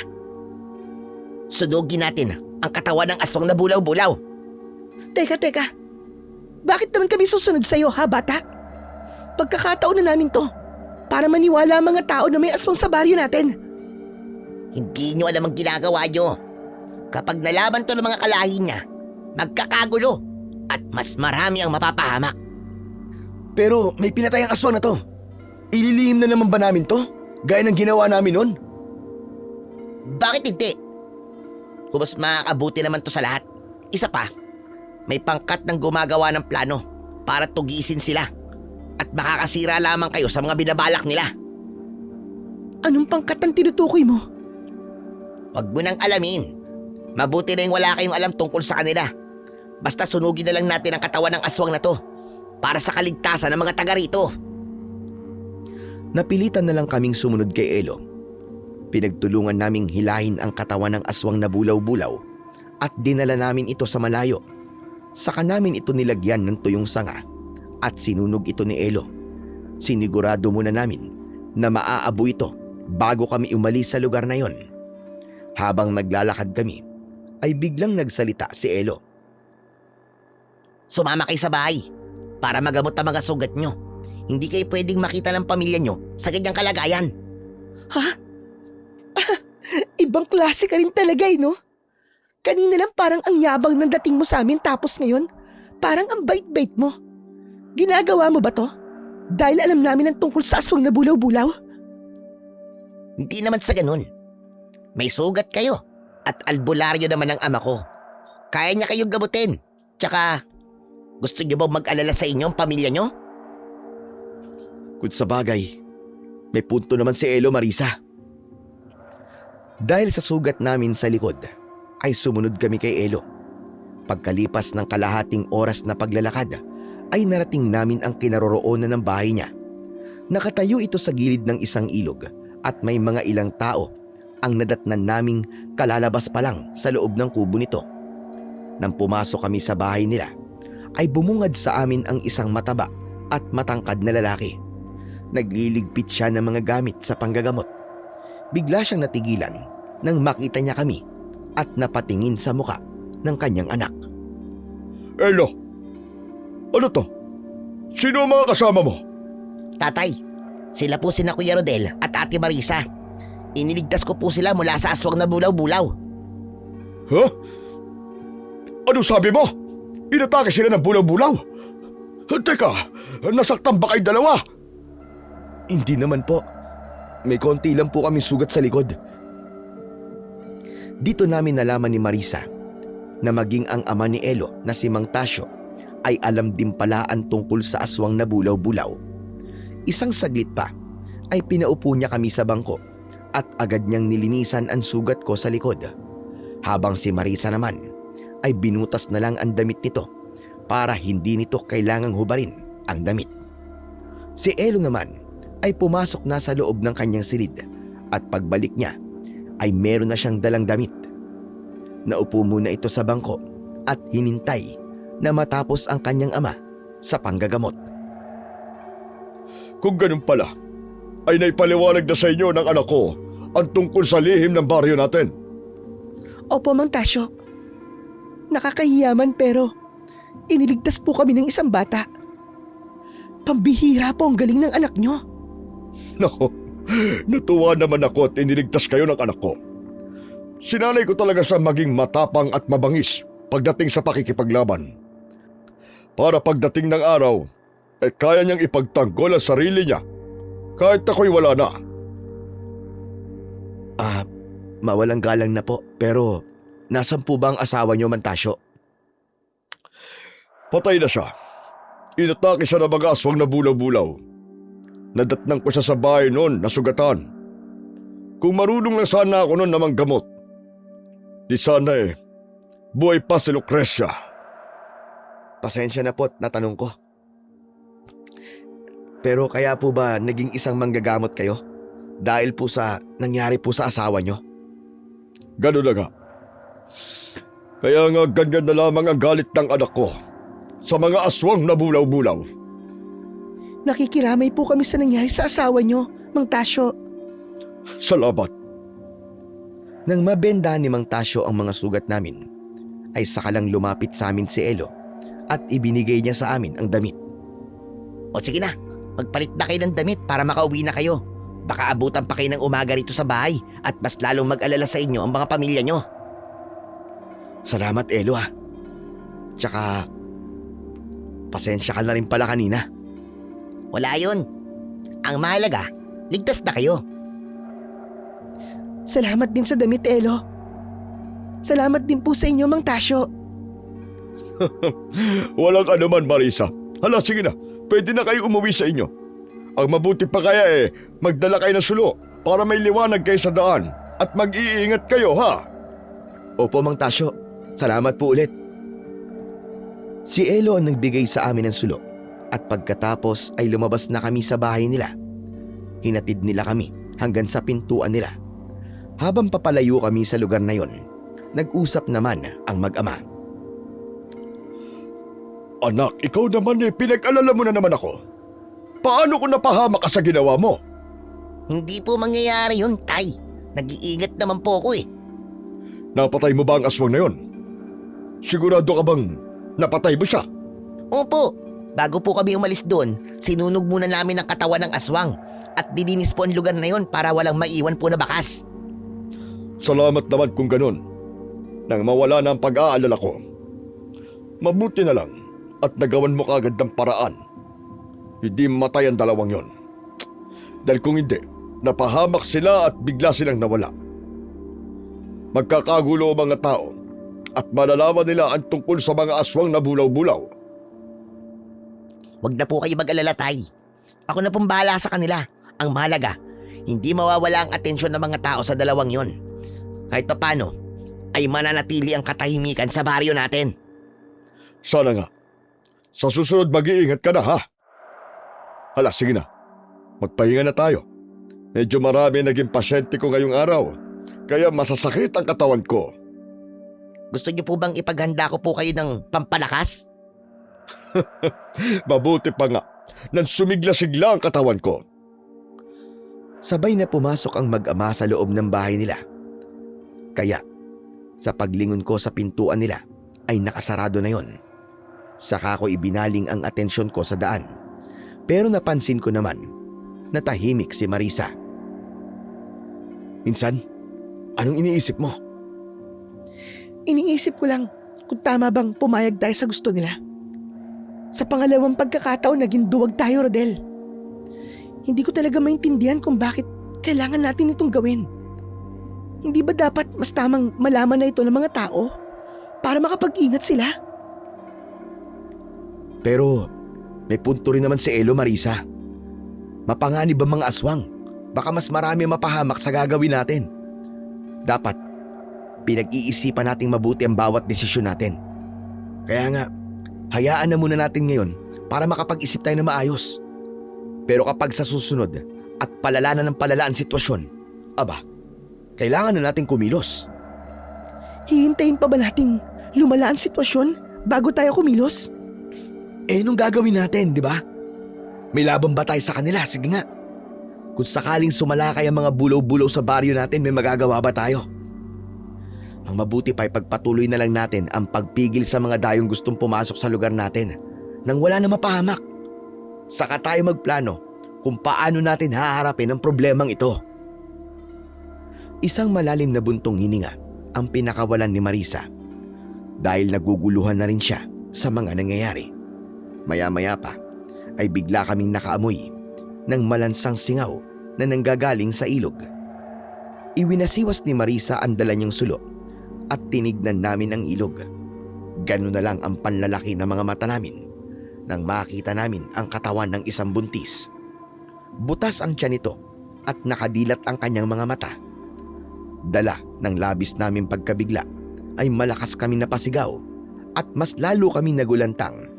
[SPEAKER 4] sunugin natin ang katawan ng aswang na bulaw-bulaw.
[SPEAKER 2] Teka. Bakit naman kami susunod sa'yo ha, bata? Pagkakataon na namin to para maniwala ang mga tao na may aswang sa baryo natin.
[SPEAKER 4] Hindi nyo alam ang ginagawa nyo. Kapag nalaban to ng mga kalahi niya, magkakagulo at mas marami ang mapapahamak.
[SPEAKER 3] Pero may pinatay ang aswang na to. Ililihim na naman ba namin to? Gaya ng ginawa namin nun?
[SPEAKER 4] Bakit hindi? Kung mas makakabuti naman to sa lahat. Isa pa, may pangkat ng gumagawa ng plano para tugisin sila at makakasira lamang kayo sa mga binabalak nila.
[SPEAKER 2] Anong pangkat ang tinutukoy mo?
[SPEAKER 4] Huwag mo nang alamin. Mabuti na yung wala kayong alam tungkol sa kanila. Basta sunugin na lang natin ang katawan ng aswang na to para sa kaligtasan ng mga taga rito.
[SPEAKER 1] Napilitan na lang kaming sumunod kay Elo. Pinagtulungan naming hilahin ang katawan ng aswang na bulaw-bulaw at dinala namin ito sa malayo. Saka namin ito nilagyan ng tuyong sanga at sinunog ito ni Elo. Sinigurado muna namin na maaabo ito bago kami umalis sa lugar na yon. Habang naglalakad kami, ay biglang nagsalita si Elo.
[SPEAKER 4] Sumama kayo sa bahay para magamot ang mga sugat nyo. Hindi kayo pwedeng makita ng pamilya nyo sa ganyang kalagayan.
[SPEAKER 2] Ha? Ibang klase ka rin talaga no? Kanina lang parang ang yabang ng dating mo sa amin tapos ngayon, parang ang bait-bait mo. Ginagawa mo ba to? Dahil alam namin ang tungkol sa aswang na bulaw-bulaw?
[SPEAKER 4] Hindi naman sa ganun. May sugat kayo at albularyo naman ang ama ko. Kaya niya kayong gamutin. Tsaka, gusto niyo ba mag-alala sa inyo ang pamilya nyo?
[SPEAKER 1] Kung sa bagay, may punto naman si Elo, Marisa. Dahil sa sugat namin sa likod, ay sumunod kami kay Elo. Pagkalipas ng kalahating oras na paglalakad, ay narating namin ang kinaroroonan ng bahay niya. Nakatayo ito sa gilid ng isang ilog at may mga ilang tao ang nadatnan naming kalalabas pa lang sa loob ng kubo nito. Nang pumasok kami sa bahay nila, ay bumungad sa amin ang isang mataba at matangkad na lalaki. Nagliligpit siya ng mga gamit sa panggagamot. Bigla siyang natigilan nang makita niya kami at napatingin sa muka ng kanyang anak.
[SPEAKER 3] Elo, ano to? Sino ang mga kasama mo?
[SPEAKER 4] Tatay, sila po sina Kuya Rodel at Ate Marisa. Iniligtas ko po sila mula sa aswang na bulaw-bulaw.
[SPEAKER 3] Huh? Ano sabi mo? Inatake sila ng bulaw-bulaw? Teka, nasaktan ba kayo dalawa?
[SPEAKER 1] Hindi naman po. May konti lang po kami sugat sa likod. Dito namin nalaman ni Marisa na maging ang ama ni Elo na si Mang Tasyo ay alam din pala ang tungkol sa aswang na bulaw-bulaw. Isang saglit pa ay pinaupo niya kami sa bangko at agad niyang nilinisan ang sugat ko sa likod. Habang si Marisa naman ay binutas na lang ang damit nito para hindi nito kailangang hubarin ang damit. Si Elo naman ay pumasok na sa loob ng kanyang silid at pagbalik niya ay meron na siyang dalang damit. Naupo muna ito sa bangko at hinintay na matapos ang kanyang ama sa panggagamot.
[SPEAKER 3] Kung ganun pala, ay naipaliwanag na sa inyo ng anak ko ang tungkol sa lihim ng baryo natin.
[SPEAKER 2] Opo, Mang Tasyo. Nakakahiyaman pero iniligtas po kami ng isang bata. Pambihira po ang galing ng anak nyo.
[SPEAKER 3] Nako, natuwa naman ako at iniligtas kayo ng anak ko. Sinanay ko talaga sa maging matapang at mabangis pagdating sa pakikipaglaban. Para pagdating ng araw, kaya niyang ipagtanggol ang sarili niya kahit ako'y wala na.
[SPEAKER 1] Mawalang galang na po, pero nasan po ba ang asawa niyo, Mang Tasyo?
[SPEAKER 3] Patay na siya. Inatake siya ng mga aswang na bulaw-bulaw. Nadatnang ko siya sa bahay noon na sugatan. Kung marunong lang sana ako noon na manggamot, di sana buhay pa si Lucrecia.
[SPEAKER 1] Pasensya na po at natanong ko. Pero kaya po ba naging isang manggagamot kayo? Dahil po sa nangyari po sa asawa niyo?
[SPEAKER 3] Ganun na nga. Kaya nga ganyan na lamang ang galit ng anak ko sa mga aswang na bulaw-bulaw.
[SPEAKER 2] Nakikiramay po kami sa nangyari sa asawa nyo, Mang Tasyo.
[SPEAKER 3] Salamat.
[SPEAKER 1] Nang mabenda ni Mang Tasyo ang mga sugat namin, ay sakalang lumapit sa amin si Elo at ibinigay niya sa amin ang damit.
[SPEAKER 4] O sige na, magpalit na kayo ng damit para makauwi na kayo. Baka abutan pa kayo ng umaga rito sa bahay at mas lalong mag-alala sa inyo ang mga pamilya nyo.
[SPEAKER 1] Salamat, Elo ha. Tsaka, pasensya ka na rin pala kanina.
[SPEAKER 4] Wala yun. Ang mahalaga, ligtas na kayo.
[SPEAKER 2] Salamat din sa damit, Elo. Salamat din po sa inyo, Mang Tasyo.
[SPEAKER 3] Walang anuman, Marisa. Hala, sige na. Pwede na kayo umuwi sa inyo. Ang mabuti pa kaya magdala kayo ng sulo para may liwanag kayo sa daan at mag-iingat kayo, ha?
[SPEAKER 1] Opo, Mang Tasyo. Salamat po ulit. Si Elo ang nagbigay sa amin ng sulo at pagkatapos ay lumabas na kami sa bahay nila. Hinatid nila kami hanggang sa pintuan nila. Habang papalayo kami sa lugar na yon, nag-usap naman ang mag-ama.
[SPEAKER 3] Anak, ikaw naman pinag-alala mo na naman ako. Paano kung napahamak ka sa ginawa mo?
[SPEAKER 4] Hindi po mangyayari yun, Tay. Nag-iingat naman po ako
[SPEAKER 3] Napatay mo ba ang aswang na yon? Sigurado ka bang napatay mo siya?
[SPEAKER 4] Opo. Bago po kami umalis doon, sinunog muna namin ang katawan ng aswang at dilinis po ang lugar na yon para walang maiwan po na bakas.
[SPEAKER 3] Salamat naman kung ganun. Nang mawala na ang pag-aalala ko. Mabuti na lang at nagawan mo kaagad ng paraan. Hindi matay ang dalawang yon. Dahil kung hindi, napahamak sila at bigla silang nawala. Magkakagulo ang mga tao at malalaman nila ang tungkol sa mga aswang na bulaw-bulaw.
[SPEAKER 4] Huwag na po kayo mag-alala, Tay. Ako na pong bahala sa kanila. Ang mahalaga, hindi mawawala ang atensyon ng mga tao sa dalawang yon. Kahit paano, ay mananatili ang katahimikan sa baryo natin.
[SPEAKER 3] Sana nga. Sa susunod mag-iingat ka na, ha? Hala, sige na. Magpahinga na tayo. Medyo marami naging pasyente ko ngayong araw. Kaya masasakit ang katawan ko.
[SPEAKER 4] Gusto niyo po bang ipaghanda ko po kayo ng pampalakas?
[SPEAKER 3] Mabuti pa nga nang sumigla-sigla ang katawan ko.
[SPEAKER 1] Sabay na pumasok ang mag-ama sa loob ng bahay nila. Kaya, sa paglingon ko sa pintuan nila, ay nakasarado na yon. Saka ko ibinaling ang atensyon ko sa daan. Pero napansin ko naman na tahimik si Marisa. Minsan, anong iniisip mo?
[SPEAKER 2] Iniisip ko lang kung tama bang pumayag tayo sa gusto nila. Sa pangalawang pagkakataon naging duwag tayo, Rodel. Hindi ko talaga maintindihan kung bakit kailangan natin itong gawin. Hindi ba dapat mas tamang malaman na ito ng mga tao para makapag-ingat sila?
[SPEAKER 1] Pero may punto rin naman si Elo, Marisa. Mapanganib ang mga aswang. Baka mas marami mapahamak sa gagawin natin. Dapat, pinag-iisipan nating mabuti ang bawat desisyon natin. Kaya nga, hayaan na muna natin ngayon para makapag-isip tayo na maayos. Pero kapag sa susunod at palala na ng palala ang sitwasyon, aba, kailangan na nating kumilos.
[SPEAKER 2] Hihintayin pa ba nating lumala ang sitwasyon bago tayo kumilos?
[SPEAKER 1] Nung gagawin natin, di ba? May laban ba tayo sa kanila? Sige nga. Kung sakaling sumalakay ang mga bulaw-bulaw sa baryo natin, may magagawa ba tayo? Ang mabuti pa ay pagpatuloy na lang natin ang pagpigil sa mga dayong gustong pumasok sa lugar natin nang wala na mapahamak. Saka tayo magplano kung paano natin haharapin ang problemang ito. Isang malalim na buntong hininga ang pinakawalan ni Marisa dahil naguguluhan na rin siya sa mga nangyayari. Maya-maya pa ay bigla kaming nakaamoy ng malansang singaw na nanggagaling sa ilog. Iwinasiwas ni Marisa ang dala niyang sulo at tinignan namin ang ilog. Ganun na lang ang panlalaki ng mga mata namin nang makita namin ang katawan ng isang buntis. Butas ang tiyan nito at nakadilat ang kanyang mga mata. Dala ng labis namin pagkabigla ay malakas kami napasigaw at mas lalo kami nagulantang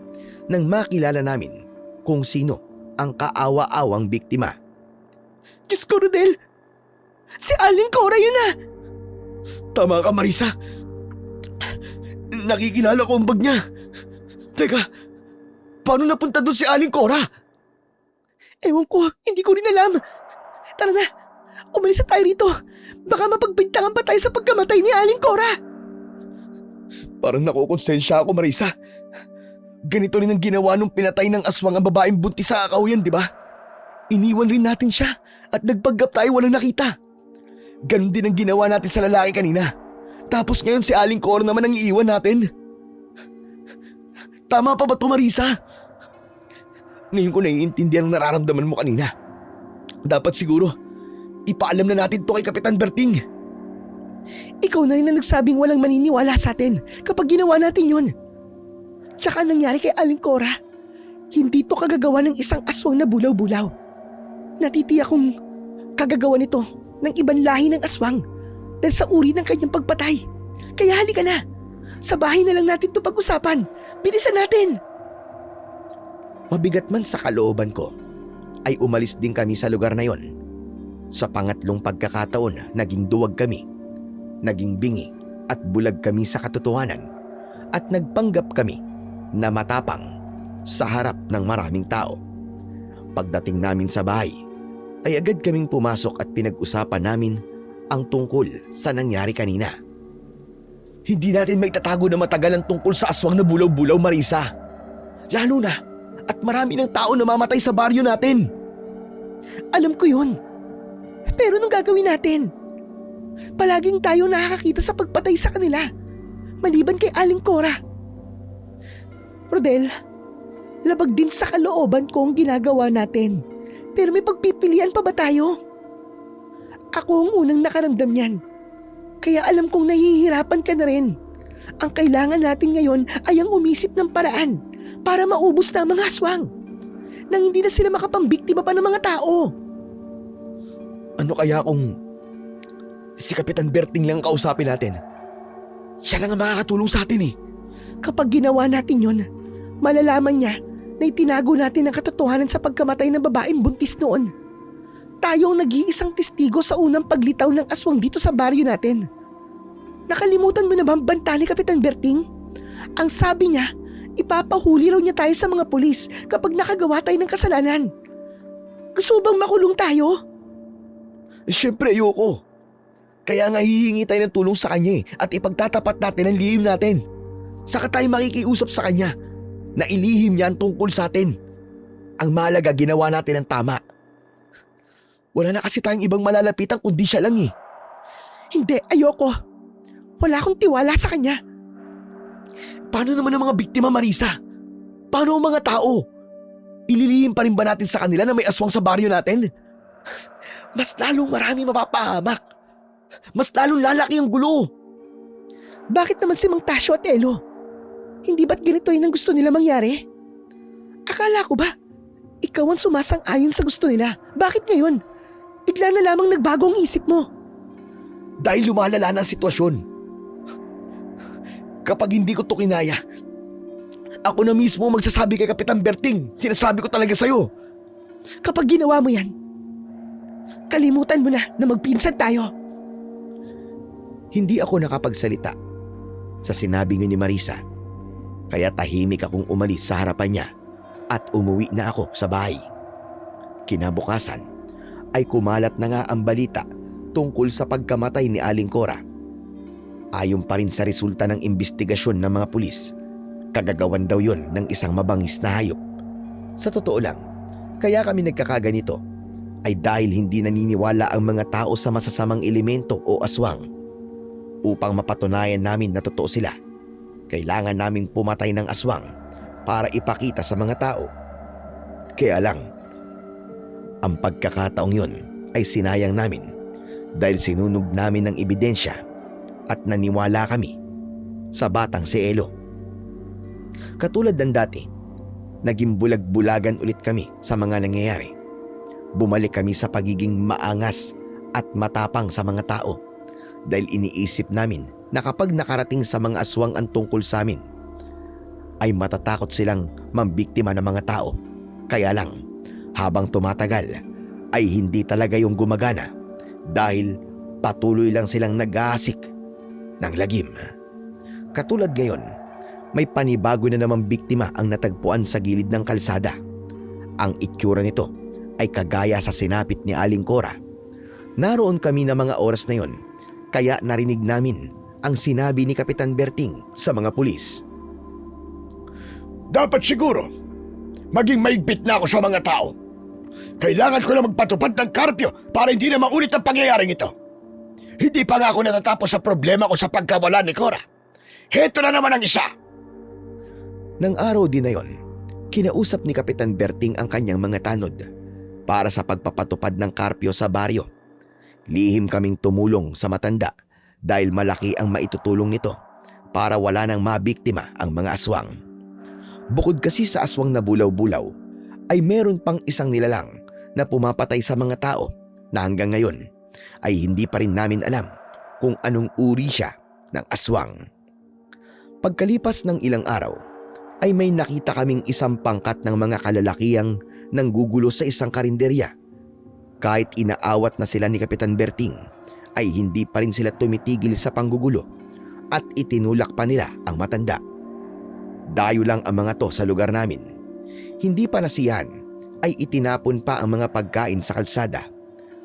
[SPEAKER 1] nang makilala namin kung sino ang kaawa-awang biktima.
[SPEAKER 2] Diyos ko, Rodel! Si Aling Cora yun na!
[SPEAKER 1] Tama ka, Marisa. Nakikilala ko ang bag niya. Teka, paano napunta doon si Aling Cora?
[SPEAKER 2] Ewan ko, hindi ko rin alam. Tara na, umalis na tayo rito. Baka mapagbintangan pa tayo sa pagkamatay ni Aling Cora.
[SPEAKER 1] Parang nakukonsensya ako, Marisa. Ganito rin ang ginawa nung pinatay ng aswang ang babaeng buntis sa akaw yan, di ba? Iniwan rin natin siya at nagpanggap tayo walang nakita. Ganon din ang ginawa natin sa lalaki kanina. Tapos ngayon si Aling Cora naman ang iiwan natin. Tama pa ba ito, Marisa? Ngayon ko naiintindihan ang nararamdaman mo kanina. Dapat siguro, ipaalam na natin ito kay Kapitan Berting.
[SPEAKER 2] Ikaw na rin ang nagsabing walang maniniwala sa atin kapag ginawa natin yun. Tsaka ang nangyari kay Aling Cora, hindi to kagagawa ng isang aswang na bulaw-bulaw. Natitiyak kong kagagawa nito ng ibang lahi ng aswang dahil sa uri ng kanyang pagpatay. Kaya halika na, sa bahay na lang natin to pag-usapan. Bilisan natin!
[SPEAKER 1] Mabigat man sa kalooban ko, ay umalis din kami sa lugar na yon. Sa pangatlong pagkakataon, naging duwag kami. Naging bingi at bulag kami sa katotohanan at nagpanggap kami na matapang sa harap ng maraming tao. Pagdating namin sa bahay, ay agad kaming pumasok at pinag-usapan namin ang tungkol sa nangyari kanina. Hindi natin maitatago na matagal ang tungkol sa aswang na bulaw-bulaw, Marisa. Lalo na at marami ng tao namamatay sa baryo natin.
[SPEAKER 2] Alam ko yun. Pero anong gagawin natin? Palaging tayo nakakakita sa pagpatay sa kanila, maliban kay Aling Cora. Rodel, labag din sa kalooban ko ang ginagawa natin. Pero may pagpipilian pa ba tayo? Ako ang unang nakaramdam niyan. Kaya alam kong nahihirapan ka na rin. Ang kailangan natin ngayon ay ang umisip ng paraan para maubos na ang mga aswang nang hindi na sila makapambiktima pa ng mga tao.
[SPEAKER 1] Ano kaya kung si Kapitan Berting lang kausapin natin? Siya lang ang makakatulong sa atin eh.
[SPEAKER 2] Kapag ginawa natin yon, malalaman niya na itinago natin ang katotohanan sa pagkamatay ng babaeng buntis noon. Tayo ang nag-iisang testigo sa unang paglitaw ng aswang dito sa baryo natin. Nakalimutan mo na ba ang banta ni Kapitan Berting? Ang sabi niya, ipapahuli raw niya tayo sa mga pulis kapag nakagawa tayo ng kasalanan. Gusto bang makulong tayo?
[SPEAKER 1] Siyempre ayoko. Kaya nga hihingi tayo ng tulong sa kanya at ipagtatapat natin ang lihim natin. Saka tayo makikiusap sa kanya na ilihim niya ang tungkol sa atin. Ang mahalaga, ginawa natin ang tama. Wala na kasi tayong ibang malalapitan kundi siya lang eh.
[SPEAKER 2] Hindi, ayoko. Wala akong tiwala sa kanya.
[SPEAKER 1] Paano naman ang mga biktima, Marisa? Paano ang mga tao? Ililihim pa rin ba natin sa kanila na may aswang sa baryo natin? Mas lalong marami mapapahamak. Mas lalong lalaki ang gulo.
[SPEAKER 2] Bakit naman si Mang Tasyo at Elo? Hindi ba't ganito yun ang gusto nila mangyari? Akala ko ba, ikaw ang sumasang-ayon sa gusto nila? Bakit ngayon? Bigla na lamang nagbago ang isip mo.
[SPEAKER 1] Dahil lumalala na ang sitwasyon. Kapag hindi ko to kinaya, ako na mismo ang magsasabi kay Kapitan Berting. Sinasabi ko talaga sa'yo.
[SPEAKER 2] Kapag ginawa mo yan, kalimutan mo na magpinsan tayo.
[SPEAKER 1] Hindi ako nakapagsalita sa sinabi ni Marisa. Kaya tahimik akong umalis sa harapan niya at umuwi na ako sa bahay. Kinabukasan ay kumalat na nga ang balita tungkol sa pagkamatay ni Aling Cora. Ayon pa rin sa resulta ng investigasyon ng mga pulis, kagagawan daw yon ng isang mabangis na hayop. Sa totoo lang, kaya kami nagkakaganito ay dahil hindi naniniwala ang mga tao sa masasamang elemento o aswang. Upang mapatunayan namin na totoo sila, kailangan naming pumatay ng aswang para ipakita sa mga tao. Kaya lang, ang pagkakataong yon ay sinayang namin dahil sinunog namin ng ebidensya at naniwala kami sa batang si Elo. Katulad ng dati, naging bulag-bulagan ulit kami sa mga nangyayari. Bumalik kami sa pagiging maangas at matapang sa mga tao dahil iniisip namin na kapag nakarating sa mga aswang ang tungkol sa amin, ay matatakot silang mambiktima ng mga tao. Kaya lang, habang tumatagal, ay hindi talaga yung gumagana dahil patuloy lang silang nag-aasik ng lagim. Katulad ngayon, may panibago na namang biktima ang natagpuan sa gilid ng kalsada. Ang itsura nito ay kagaya sa sinapit ni Aling Cora. Naroon kami na mga oras na yon, kaya narinig namin ang sinabi ni Kapitan Berting sa mga pulis.
[SPEAKER 3] Dapat siguro, maging maigpit na ako sa mga tao. Kailangan ko na magpatupad ng karpyo para hindi na maulit ang pangyayaring ito. Hindi pa nga ako natatapos sa problema ko sa pagkawala ni Cora. Heto na naman ang isa.
[SPEAKER 1] Nang araw din na yon, kinausap ni Kapitan Berting ang kanyang mga tanod para sa pagpapatupad ng karpyo sa baryo. Lihim kaming tumulong sa matanda dahil malaki ang maitutulong nito para wala nang mabiktima ang mga aswang. Bukod kasi sa aswang na bulaw-bulaw, ay meron pang isang nilalang na pumapatay sa mga tao na hanggang ngayon ay hindi pa rin namin alam kung anong uri siya ng aswang. Pagkalipas ng ilang araw, ay may nakita kaming isang pangkat ng mga kalalakihang nanggugulo sa isang karinderya. Kahit inaawat na sila ni Kapitan Berting, ay hindi pa rin sila tumitigil sa panggugulo at itinulak pa nila ang matanda. Dayo lang ang mga to sa lugar namin. Hindi pa nasiyahan ay itinapon pa ang mga pagkain sa kalsada.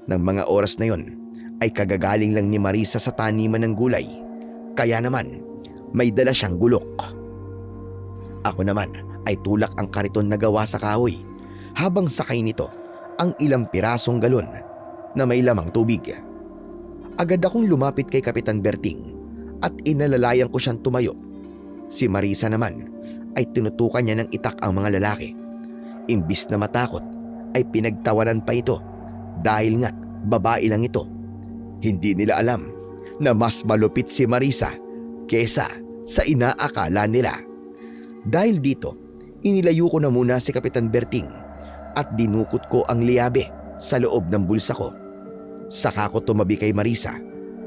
[SPEAKER 1] Nang mga oras na yon ay kagagaling lang ni Marisa sa taniman ng gulay. Kaya naman may dala siyang gulok. Ako naman ay tulak ang kariton na gawa sa kahoy habang sakay nito ang ilang pirasong galon na may lamang tubig. Agad akong lumapit kay Kapitan Berting at inalalayan ko siyang tumayo. Si Marisa naman ay tinutukan niya ng itak ang mga lalaki. Imbis na matakot ay pinagtawanan pa ito dahil nga babae lang ito. Hindi nila alam na mas malupit si Marisa kesa sa inaakala nila. Dahil dito, inilayo ko na muna si Kapitan Berting at dinukot ko ang liyabe sa loob ng bulsa ko. Saka ko tumabi kay Marisa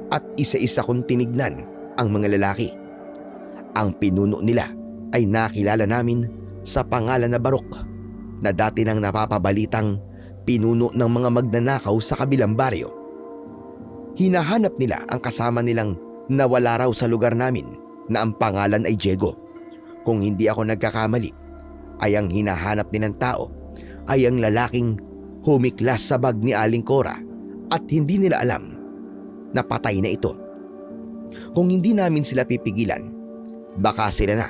[SPEAKER 1] at isa-isa kong tinignan ang mga lalaki. Ang pinuno nila ay nakilala namin sa pangalan na Barok, na dati nang napapabalitang pinuno ng mga magnanakaw sa kabilang baryo. Hinahanap nila ang kasama nilang nawala raw sa lugar namin na ang pangalan ay Diego. Kung hindi ako nagkakamali, ay ang hinahanap nilang tao ay ang lalaking humiklas sa bag ni Aling Cora at hindi nila alam na patay na ito. Kung hindi namin sila pipigilan, baka sila na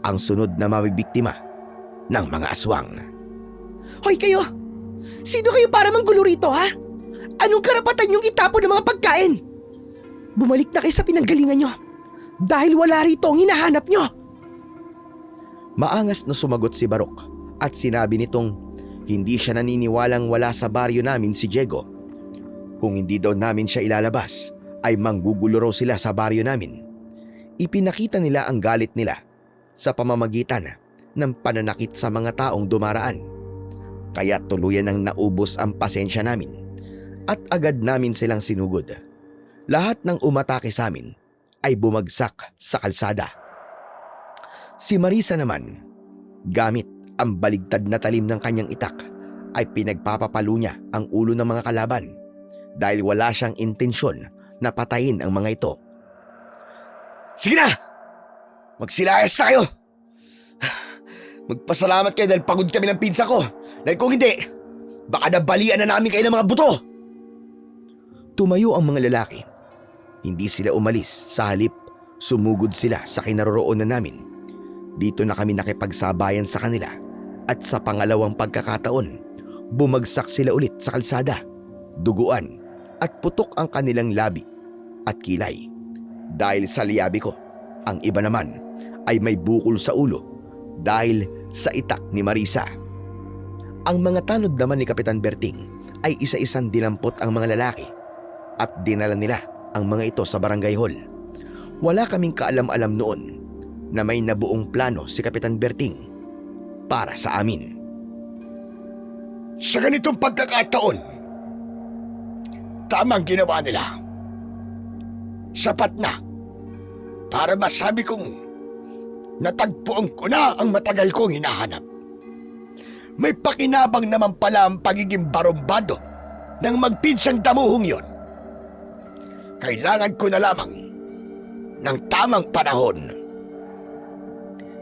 [SPEAKER 1] ang sunod na mabibiktima ng mga aswang.
[SPEAKER 2] Hoy kayo! Sino kayo para manggulo rito, ha? Anong karapatan yung itapon ng mga pagkain? Bumalik na kayo sa pinanggalingan nyo. Dahil wala rito ang hinahanap nyo.
[SPEAKER 1] Maangas na sumagot si Barok at sinabi nitong hindi siya naniniwalang wala sa baryo namin si Diego. Kung hindi daw namin siya ilalabas, ay manggugulo raw sila sa baryo namin. Ipinakita nila ang galit nila sa pamamagitan ng pananakit sa mga taong dumaraan. Kaya tuluyan ang naubos ang pasensya namin at agad namin silang sinugod. Lahat ng umatake sa amin ay bumagsak sa kalsada. Si Marisa naman, gamit ang baligtad na talim ng kanyang itak, ay pinagpapapalo niya ang ulo ng mga kalaban dahil wala siyang intensyon na patayin ang mga ito.
[SPEAKER 3] Sige na! Magsilayas na kayo! Magpasalamat kayo dahil pagod kami ng pinsa ko. Dahil kung hindi, baka nabalian na namin kayo ng mga buto.
[SPEAKER 1] Tumayo ang mga lalaki. Hindi sila umalis, sa halip sumugod sila sa kinaroroonan namin. Dito na kami nakipagsabayan sa kanila at sa pangalawang pagkakataon, bumagsak sila ulit sa kalsada. Duguan at putok ang kanilang labi at kilay. Dahil sa liyabi ko, ang iba naman ay may bukol sa ulo dahil sa itak ni Marisa. Ang mga tanod naman ni Kapitan Berting ay isa-isang dinampot ang mga lalaki at dinala nila ang mga ito sa barangay hall. Wala kaming kaalam-alam noon na may nabuong plano si Kapitan Berting para sa amin.
[SPEAKER 3] Sa ganitong pagkakataon, tamang ginawa nila. Sapat na para masabi kong natagpuan ko na ang matagal kong hinahanap. May pakinabang naman pala ang pagiging barumbado ng magpinsang damuhong yon. Kailangan ko na lamang ng tamang panahon.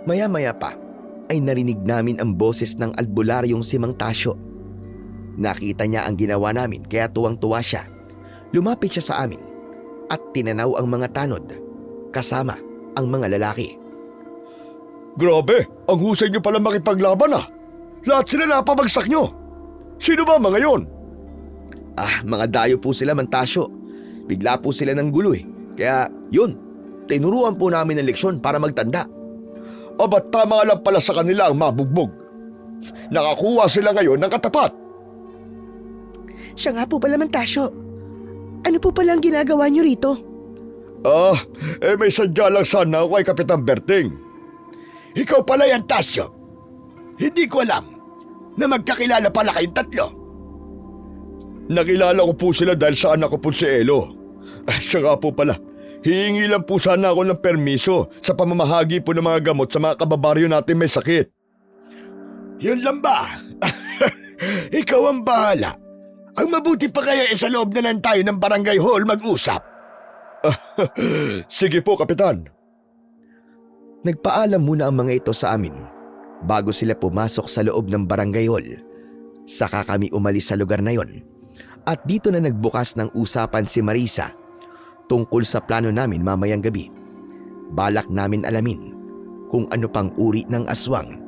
[SPEAKER 1] Maya-maya pa ay narinig namin ang boses ng albularyong si Mang Tasyo. Nakita niya ang ginawa namin kaya tuwang-tuwa siya. Lumapit siya sa amin at tinanaw ang mga tanod kasama ang mga lalaki.
[SPEAKER 3] Grabe, ang husay niyo pala makipaglaban ah. Lahat sila napabagsak niyo. Sino ba mga yon?
[SPEAKER 1] Mga dayo po sila, Mang Tasyo. Bigla po sila ng gulo eh. Kaya yun, tinuruan po namin ng leksyon para magtanda.
[SPEAKER 3] Ba't tama lang pala sa kanila ang mabugbog? Nakakuha sila ngayon ng katapat.
[SPEAKER 2] Siya nga po pala, Mang Tasyo. Ano po pala ang ginagawa niyo rito?
[SPEAKER 3] May sadya lang sana ako kay Kapitan Berting. Ikaw pala yan, Tasyo. Hindi ko alam na magkakilala pala kayong tatlo. Nakilala ko po sila dahil sa anak ko po si Elo. Siya nga po pala, hihingi lang po sana ako ng permiso sa pamamahagi po ng mga gamot sa mga kababaryo natin may sakit. Yun lang ba? Ikaw ang bahala. Ang mabuti pa kaya sa loob na lang tayo ng barangay hall mag-usap. Sige po, Kapitan.
[SPEAKER 1] Nagpaalam muna ang mga ito sa amin bago sila pumasok sa loob ng barangay hall. Saka kami umalis sa lugar na yon. At dito na nagbukas ng usapan si Marisa tungkol sa plano namin mamayang gabi. Balak namin alamin kung ano pang uri ng aswang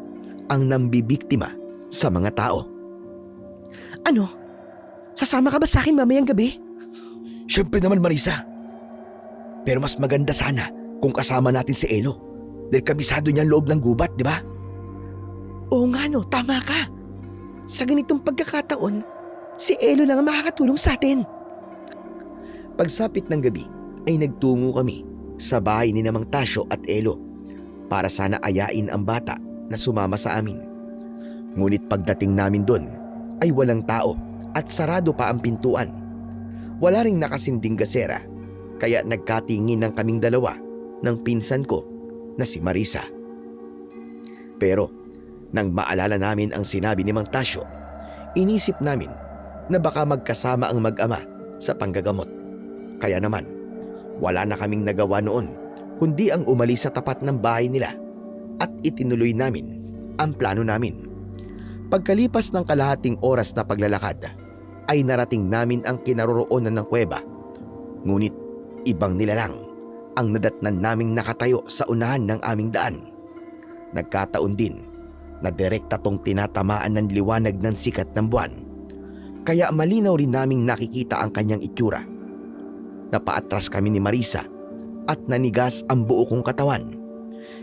[SPEAKER 1] ang nambibiktima sa mga tao.
[SPEAKER 2] Ano? Sasama ka ba sa akin mamayang gabi?
[SPEAKER 1] Siyempre naman, Marisa. Pero mas maganda sana kung kasama natin si Elo dahil kabisado niya ang loob ng gubat, di ba?
[SPEAKER 2] Oo nga no, tama ka. Sa ganitong pagkakataon, si Elo lang ang makakatulong sa atin.
[SPEAKER 1] Pagsapit ng gabi ay nagtungo kami sa bahay ni Mang Tasyo at Elo para sana ayain ang bata na sumama sa amin. Ngunit pagdating namin doon ay walang tao at sarado pa ang pintuan. Wala ring nakasinding gasera kaya nagkatingin ng kaming dalawa ng pinsan ko na si Marisa. Pero nang maalala namin ang sinabi ni Mang Tasyo, inisip namin na baka magkasama ang mag-ama sa panggagamot. Kaya naman, wala na kaming nagawa noon kundi ang umalis sa tapat ng bahay nila at itinuloy namin ang plano namin. Pagkalipas ng kalahating oras na paglalakad, ay narating namin ang kinaroroonan ng kuweba. Ngunit ibang nilalang ang nadatnan naming nakatayo sa unahan ng aming daan. Nagkataon din na direkta tong tinatamaan ng liwanag ng sikat ng buwan. Kaya malinaw rin naming nakikita ang kanyang itsura. Napaatras kami ni Marisa at nanigas ang buo kong katawan.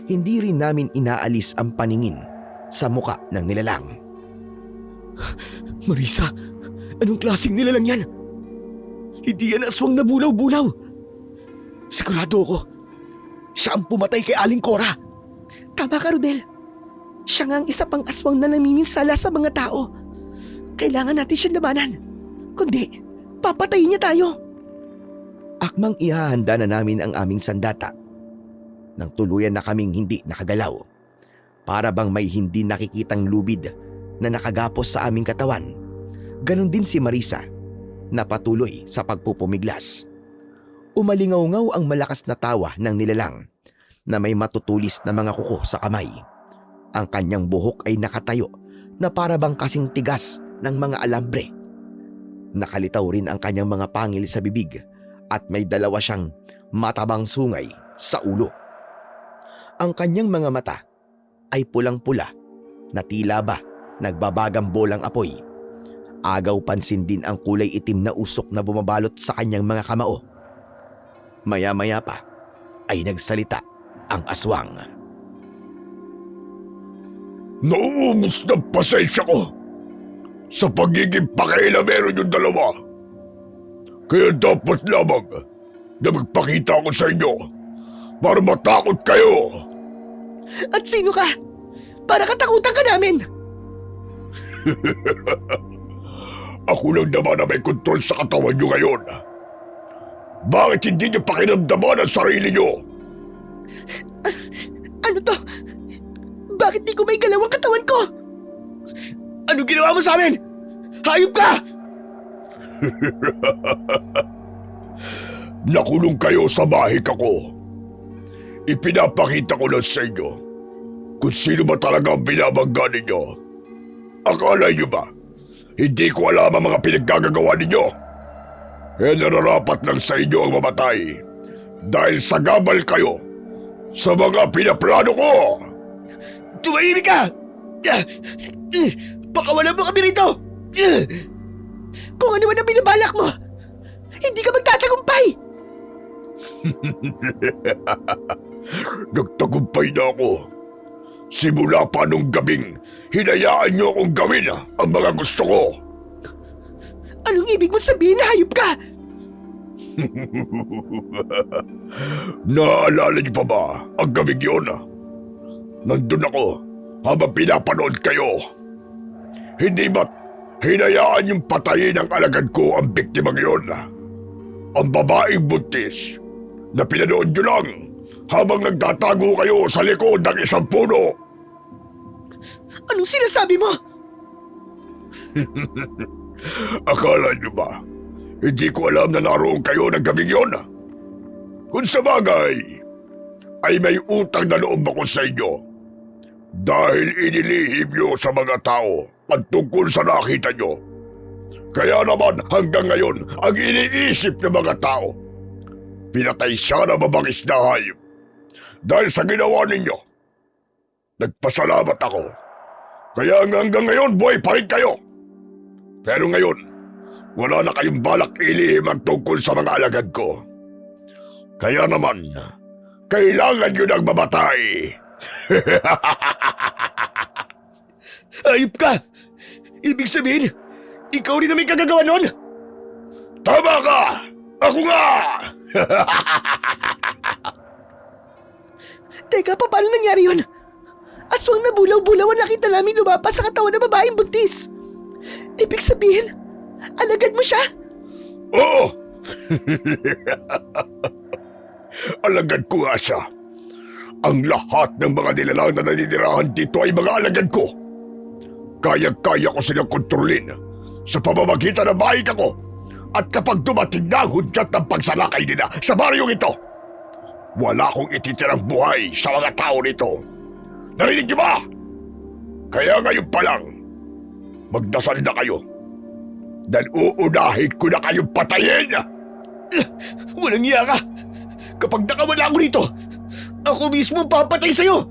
[SPEAKER 1] Hindi rin namin inaalis ang paningin sa muka ng nilalang. Marisa, anong klaseng nilalang yan? Hindi yan aswang na bulaw-bulaw. Sigurado ako, siya ang pumatay kay Aling Cora.
[SPEAKER 2] Tama ka, Rodel. Siya nga ang isa pang aswang na namiminsala sa mga tao. Kailangan natin siyang labanan. Kundi, papatayin niya tayo.
[SPEAKER 1] Akmang ihahanda na namin ang aming sandata. Nang tuluyan na kaming hindi nakagalaw. Para bang may hindi nakikitang lubid na nakagapos sa aming katawan. Ganon din si Marisa na patuloy sa pagpupumiglas. Umalingaw-ngaw ang malakas na tawa ng nilalang na may matutulis na mga kuko sa kamay. Ang kanyang buhok ay nakatayo na para bang kasing tigas ng mga alambre. Nakalitaw rin ang kanyang mga pangil sa bibig at may dalawa siyang matabang sungay sa ulo. Ang kanyang mga mata ay pulang-pula na tila ba nagbabagang bolang apoy. Agaw pansin din ang kulay itim na usok na bumabalot sa kanyang mga kamao. Maya-maya pa ay nagsalita ang aswang.
[SPEAKER 3] Nauubos na pasensya ko sa pagiging pakailamero yung dalawa. Kaya dapat lamang na magpakita ako sa inyo para matakot kayo.
[SPEAKER 2] At sino ka? Para katakutan ka namin.
[SPEAKER 3] Ako lang naman na may kontrol sa katawan nyo ngayon. Bakit hindi nyo pakiramdaman ang sarili nyo?
[SPEAKER 2] Ano to? Bakit di ko may galaw ang katawan ko?
[SPEAKER 1] Ano ginawa mo sa amin? Hayop ka!
[SPEAKER 3] Nakulong kayo sa bahik ako. Ipinapakita ko lang sa inyo kung sino ba talaga ang binabangga ninyo. Akala nyo ba hindi ko alam ang mga pinaggagawa ninyo? Kaya nararapat lang sa inyo ang mamatay dahil sagabal kayo sa mga pinaplano ko.
[SPEAKER 1] Tumahimik ka! Pakawalan mo kami rito!
[SPEAKER 2] Kung ano man ang binabalak mo, hindi ka magtatagumpay.
[SPEAKER 3] Nagtagumpay na ako. Simula pa nung gabing hinayaan niyo akong gawin ang mga gusto ko.
[SPEAKER 2] Anong ibig mo sabihin na hayop ka?
[SPEAKER 3] Naalala niyo pa ba ang gabing yun? Nandun ako habang pinapanood kayo. Hindi ba't hinayaan yung patayin ng alagad ko ang biktimang yun? Ang babaeng buntis na pinanood nyo lang habang nagtatago kayo sa likod ng isang puno.
[SPEAKER 2] Anong sinasabi mo?
[SPEAKER 3] Akala nyo ba hindi ko alam na naroon kayo ng gabing yun? Kung sa bagay, ay may utang na loob ako sa inyo. Dahil inilihim nyo sa mga tao at tungkol sa nakita nyo. Kaya naman hanggang ngayon ang iniisip ng mga tao, pinatay siya na mabangis na hayop. Dahil sa ginawa ninyo, nagpasalamat ako. Kaya hanggang ngayon buhay pa rin kayo. Pero ngayon, wala na kayong balak ilihim ang tungkol sa mga alagad ko. Kaya naman, kailangan nyo nang mamatay.
[SPEAKER 1] Hayop ka! Ibig sabihin, ikaw rin na may kagagawa nun?
[SPEAKER 3] Tama ka! Ako nga!
[SPEAKER 2] Teka, paano nangyari yun? Aswang na bulaw-bulaw ang nakita namin lumapas sa katawan ng babaeng buntis. Ibig sabihin, alagad mo siya?
[SPEAKER 3] Oo! Alagad ko nga siya. Ang lahat ng mga nilalang na naninirahan dito ay mga alagad ko. Kaya-kaya ko silang kontrolin sa pamamagitan ng bahik ako. At kapag dumating na ang hudyat ng pagsalakay nila sa baryong ito, wala akong ititirang buhay sa mga tao nito. Narinig niyo ba? Kaya ngayon pa lang, magdasal na kayo. Dahil uunahin ko na kayong patayin.
[SPEAKER 1] Walang iya ka! Kapag nakawala ako rito, ako mismo ang papatay sa'yo!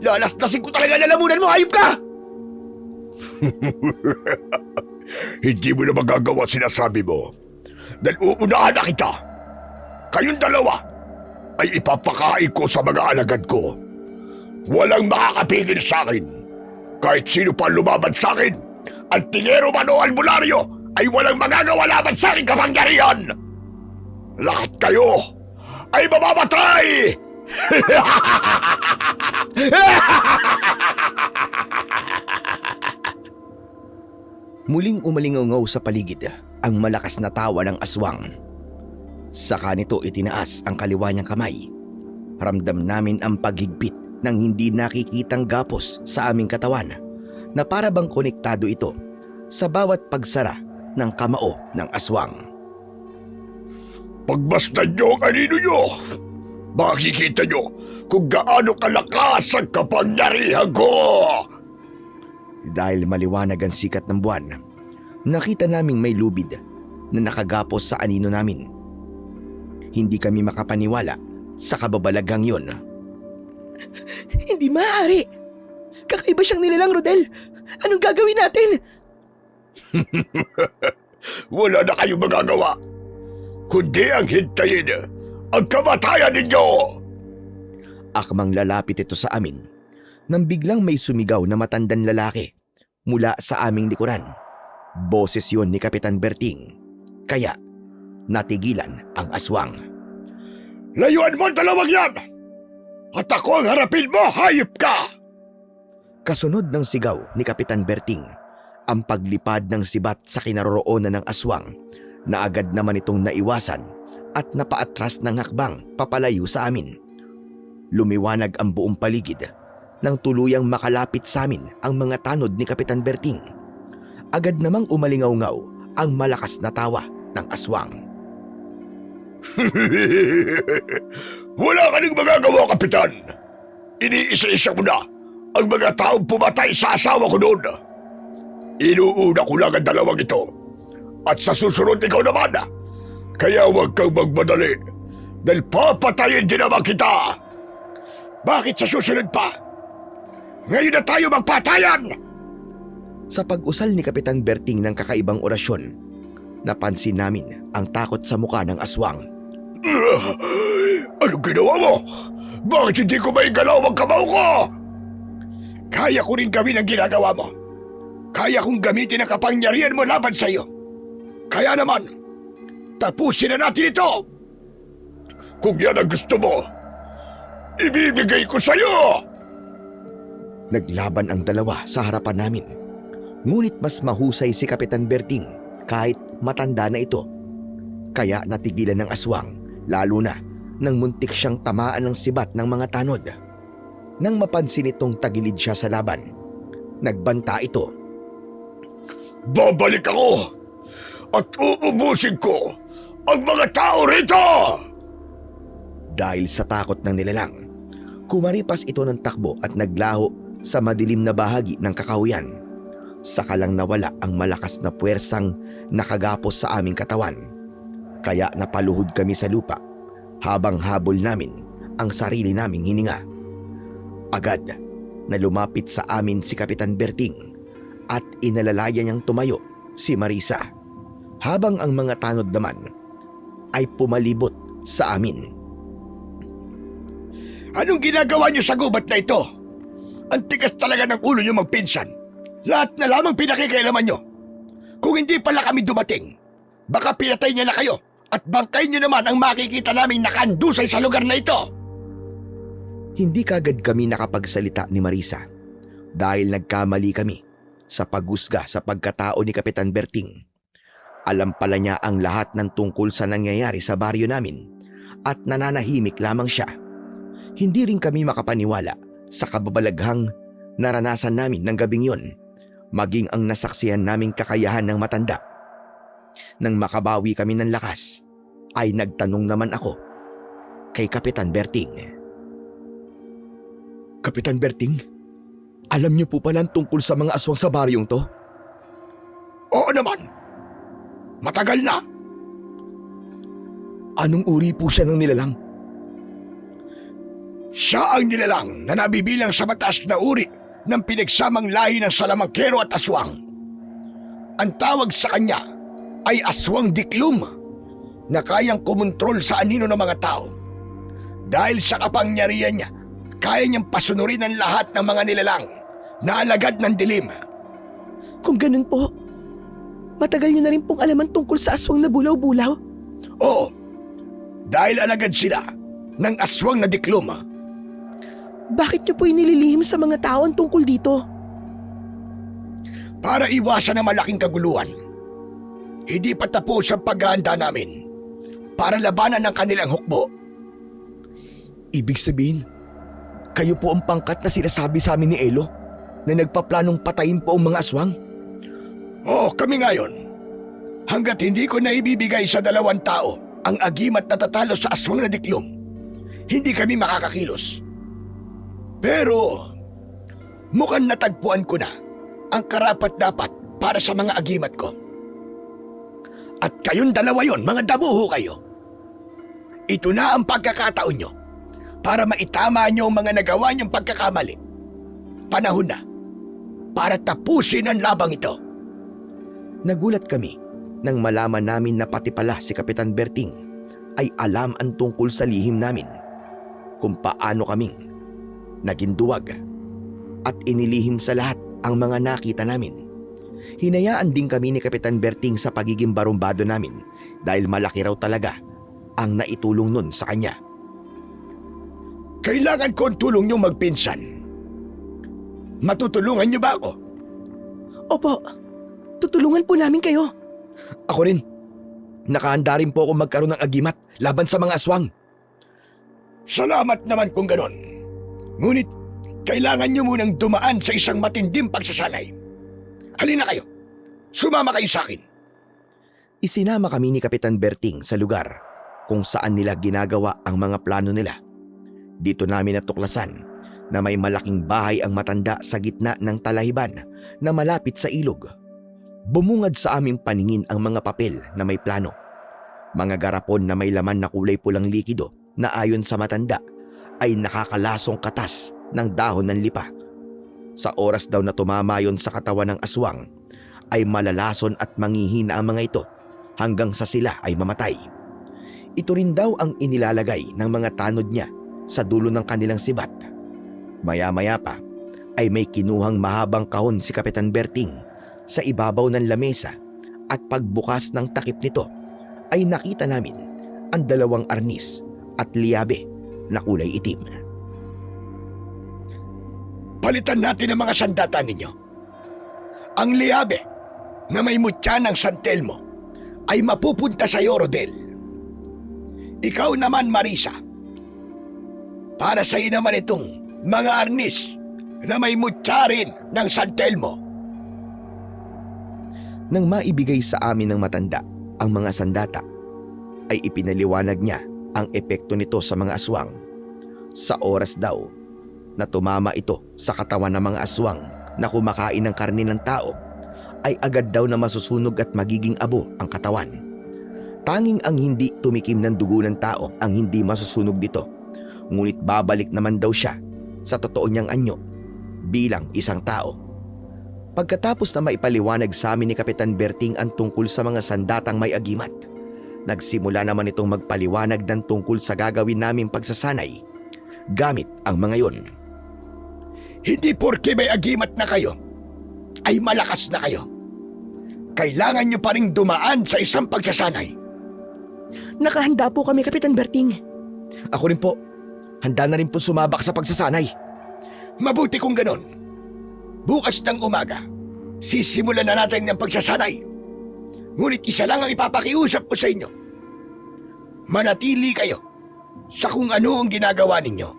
[SPEAKER 1] Lalastasin ko talaga lalamunan mo, hayop ka!
[SPEAKER 3] Hindi mo na magagawa sinasabi mo. Dahil uunahan na kita. kayong dalawa ay ipapakain ko sa mga alagad ko. Walang makakapigil sa akin. Kahit sino pa lumaban sa akin, ang tingero man o albularyo ay walang magagawa laban sa aking kapangyarihan. Lahat kayo ay mamamatay!
[SPEAKER 1] Muling umalingaw sa paligid ang malakas na tawa ng aswang. Saka nito itinaas ang kaliwa niyang kamay. Ramdam namin ang paghigpit ng hindi nakikitang gapos sa aming katawan na para bang konektado ito sa bawat pagsara ng kamao ng aswang.
[SPEAKER 3] Pagmasdan niyo ang anino niyo, makikita niyo kung gaano kalakas ang kapangyarihan ko!
[SPEAKER 1] Dahil maliwanag ang sikat ng buwan, nakita naming may lubid na nakagapos sa anino namin. Hindi kami makapaniwala sa kababalaghang yon.
[SPEAKER 2] Hindi maaari. Kakaiba siyang nilalang, Rodel. Anong gagawin natin?
[SPEAKER 3] Wala na kayong magagawa, kundi ang hintayin ang kamatayan ninyo!
[SPEAKER 1] Akmang lalapit ito sa amin nang biglang may sumigaw na matandang lalaki mula sa aming likuran. Boses yon ni Kapitan Berting. Kaya natigilan ang aswang.
[SPEAKER 3] Layuan mo ang dalawang yan! At ako ang harapin mo, hayop ka!
[SPEAKER 1] Kasunod ng sigaw ni Kapitan Berting, ang paglipad ng sibat sa kinaroroonan ng aswang na agad naman itong naiwasan at napaatras ng hakbang papalayo sa amin. Lumiwanag ang buong paligid nang tuluyang makalapit sa amin ang mga tanod ni Kapitan Berting. Agad namang umalingaw-ngaw ang malakas na tawa ng aswang.
[SPEAKER 3] Wala ka nang magagawa, Kapitan! Iniisa-isa mo na ang mga taong pumatay sa asawa ko noon. Inuuna ko lang ang dalawang ito. At sa susunod ikaw naman. Kaya huwag kang magmadali dahil papatayin din naman kita. Bakit sa susunod pa? Ngayon na tayo magpatayan!
[SPEAKER 1] Sa pag-usal ni Kapitan Berting ng kakaibang orasyon, napansin namin ang takot sa muka ng aswang.
[SPEAKER 3] Anong ginawa mo? Bakit hindi ko maigalaw ang kamao ko? Kaya ko rin gawin ang ginagawa mo. Kaya kong gamitin ang kapangyarihan mo laban sa iyo. Kaya naman, tapusin na natin ito! Kung yan ang gusto mo, ibibigay ko sa iyo!
[SPEAKER 1] Naglaban ang dalawa sa harapan namin. Ngunit mas mahusay si Kapitan Berting kahit matanda na ito. Kaya natigilan ng aswang, lalo na nang muntik siyang tamaan ng sibat ng mga tanod. Nang mapansin itong tagilid siya sa laban, nagbanta ito.
[SPEAKER 3] Babalik ako at uubusin ko ang mga tao rito!
[SPEAKER 1] Dahil sa takot ng nilalang, kumaripas ito ng takbo at naglaho sa madilim na bahagi ng kakahuyan. Saka lang nawala ang malakas na puwersang nakagapos sa aming katawan. Kaya napaluhod kami sa lupa habang habol namin ang sarili naming hininga. Agad na lumapit sa amin si Kapitan Berting at inalalaya niyang tumayo si Marisa, habang ang mga tanod naman ay pumalibot sa amin.
[SPEAKER 3] Anong ginagawa niyo sa gubat na ito? Ang tigas talaga ng ulo niyo magpinsan. Lahat na lamang pinakikailaman niyo. Kung hindi pala kami dumating, baka pinatay niya na kayo at bangkay niyo naman ang makikita naming nakandusay sa lugar na ito.
[SPEAKER 1] Hindi kagad kami nakapagsalita ni Marisa dahil nagkamali kami sa paghusga sa pagkatao ni Kapitan Berting. Alam pala niya ang lahat ng tungkol sa nangyayari sa baryo namin at nananahimik lamang siya. Hindi rin kami makapaniwala sa kababalaghang naranasan namin ng gabing yon, maging ang nasaksihan naming kakayahan ng matanda. Nang makabawi kami ng lakas, ay nagtanong naman ako kay Kapitan Berting. Kapitan Berting, alam niyo po pala tungkol sa mga aswang sa baryong to?
[SPEAKER 3] Oo naman. Matagal na.
[SPEAKER 1] Anong uri po siya ng nilalang?
[SPEAKER 3] Siya ang nilalang na nabibilang sa mataas na uri ng pinagsamang lahi ng salamangkero at aswang. Ang tawag sa kanya ay aswang diklum. na kayang kumontrol sa anino ng mga tao. Dahil sa kapangyarihan niya, kaya niyang pasunurin ang lahat ng mga nilalang na alagad ng dilim.
[SPEAKER 2] Kung ganun po, matagal niyo na rin pong alaman tungkol sa aswang na bulaw-bulaw?
[SPEAKER 3] Oo, dahil alagad sila ng aswang na diklom.
[SPEAKER 2] Bakit niyo po inililihim sa mga tao ang tungkol dito?
[SPEAKER 3] Para iwasan ang malaking kaguluhan. Hindi pa tapos ang paghahanda namin para labanan ang kanilang hukbo.
[SPEAKER 1] Ibig sabihin, kayo po ang pangkat na sinasabi sa amin ni Elo na nagpaplanong patayin po ang mga aswang?
[SPEAKER 3] Oo, kami ngayon. Hanggat hindi ko na ibibigay sa 2 tao ang agimat na tatalo sa aswang na diklom, hindi kami makakakilos. Pero mukhang natagpuan ko na ang karapat-dapat para sa mga agimat ko. At kayong 2 yon, mga dabuho kayo. Ito na ang pagkakataon nyo para maitama nyo ang mga nagawa nyong pagkakamali. Panahon na para tapusin ang labang ito.
[SPEAKER 1] Nagulat kami nang malaman namin na pati pala si Kapitan Berting ay alam ang tungkol sa lihim namin, kung paano kaming naging duwag at inilihim sa lahat ang mga nakita namin. Hinayaan din kami ni Kapitan Berting sa pagiging barumbado namin dahil malaki raw talaga ang naitulong nun sa kanya.
[SPEAKER 3] Kailangan ko ang tulong niyong magpinsan. Matutulungan niyo ba ako?
[SPEAKER 2] Opo, tutulungan po namin kayo.
[SPEAKER 1] Ako rin. Nakahanda rin po ako magkaroon ng agimat laban sa mga aswang.
[SPEAKER 3] Salamat naman kung ganon. Ngunit, kailangan niyo munang dumaan sa isang matinding pagsasanay. Halina kayo. Sumama kayo sa akin.
[SPEAKER 1] Isinama kami ni Kapitan Berting sa lugar kung saan nila ginagawa ang mga plano nila. Dito namin natuklasan na may malaking bahay ang matanda sa gitna ng talahiban na malapit sa ilog. Bumungad sa aming paningin ang mga papel na may plano. Mga garapon na may laman na kulay pulang likido na ayon sa matanda ay nakakalasong katas ng dahon ng lipa. Sa oras daw na tumama yon sa katawan ng aswang, ay malalason at manghihina ang mga ito hanggang sa sila ay mamatay. Ito rin daw ang inilalagay ng mga tanod niya sa dulo ng kanilang sibat. Maya-maya pa ay may kinuhang mahabang kahon si Kapitan Berting sa ibabaw ng lamesa at pagbukas ng takip nito ay nakita namin ang 2 arnis at liyabe na kulay itim.
[SPEAKER 3] Palitan natin ang mga sandata ninyo. Ang liabe na may mutya ng San Telmo ay mapupunta sa iyo, Rodel. Ikaw naman, Marisa. Para sa iyo naman itong mga arnis na may mutya rin ng San Telmo.
[SPEAKER 1] Nang maibigay sa amin ng matanda ang mga sandata, ay ipinaliwanag niya ang epekto nito sa mga aswang. Sa oras daw na tumama ito sa katawan ng mga aswang na kumakain ng karne ng tao, ay agad daw na masusunog at magiging abo ang katawan. Tanging ang hindi tumikim ng dugo ng tao ang hindi masusunog dito, ngunit babalik naman daw siya sa totoo niyang anyo bilang isang tao. Pagkatapos na maipaliwanag sa amin ni Kapitan Berting ang tungkol sa mga sandatang may agimat, nagsimula naman itong magpaliwanag ng tungkol sa gagawin naming pagsasanay gamit ang mga yon.
[SPEAKER 3] Hindi porke may agimat na kayo, ay malakas na kayo. Kailangan nyo pa rin dumaan sa isang pagsasanay.
[SPEAKER 2] Nakahanda po kami, Kapitan Berting.
[SPEAKER 1] Ako rin po, handa na rin po sumabak sa pagsasanay.
[SPEAKER 3] Mabuti kung ganon. Bukas ng umaga, sisimulan na natin ng pagsasanay. Ngunit isa lang ang ipapakiusap ko sa inyo. Manatili kayo sa kung ano ang ginagawa ninyo.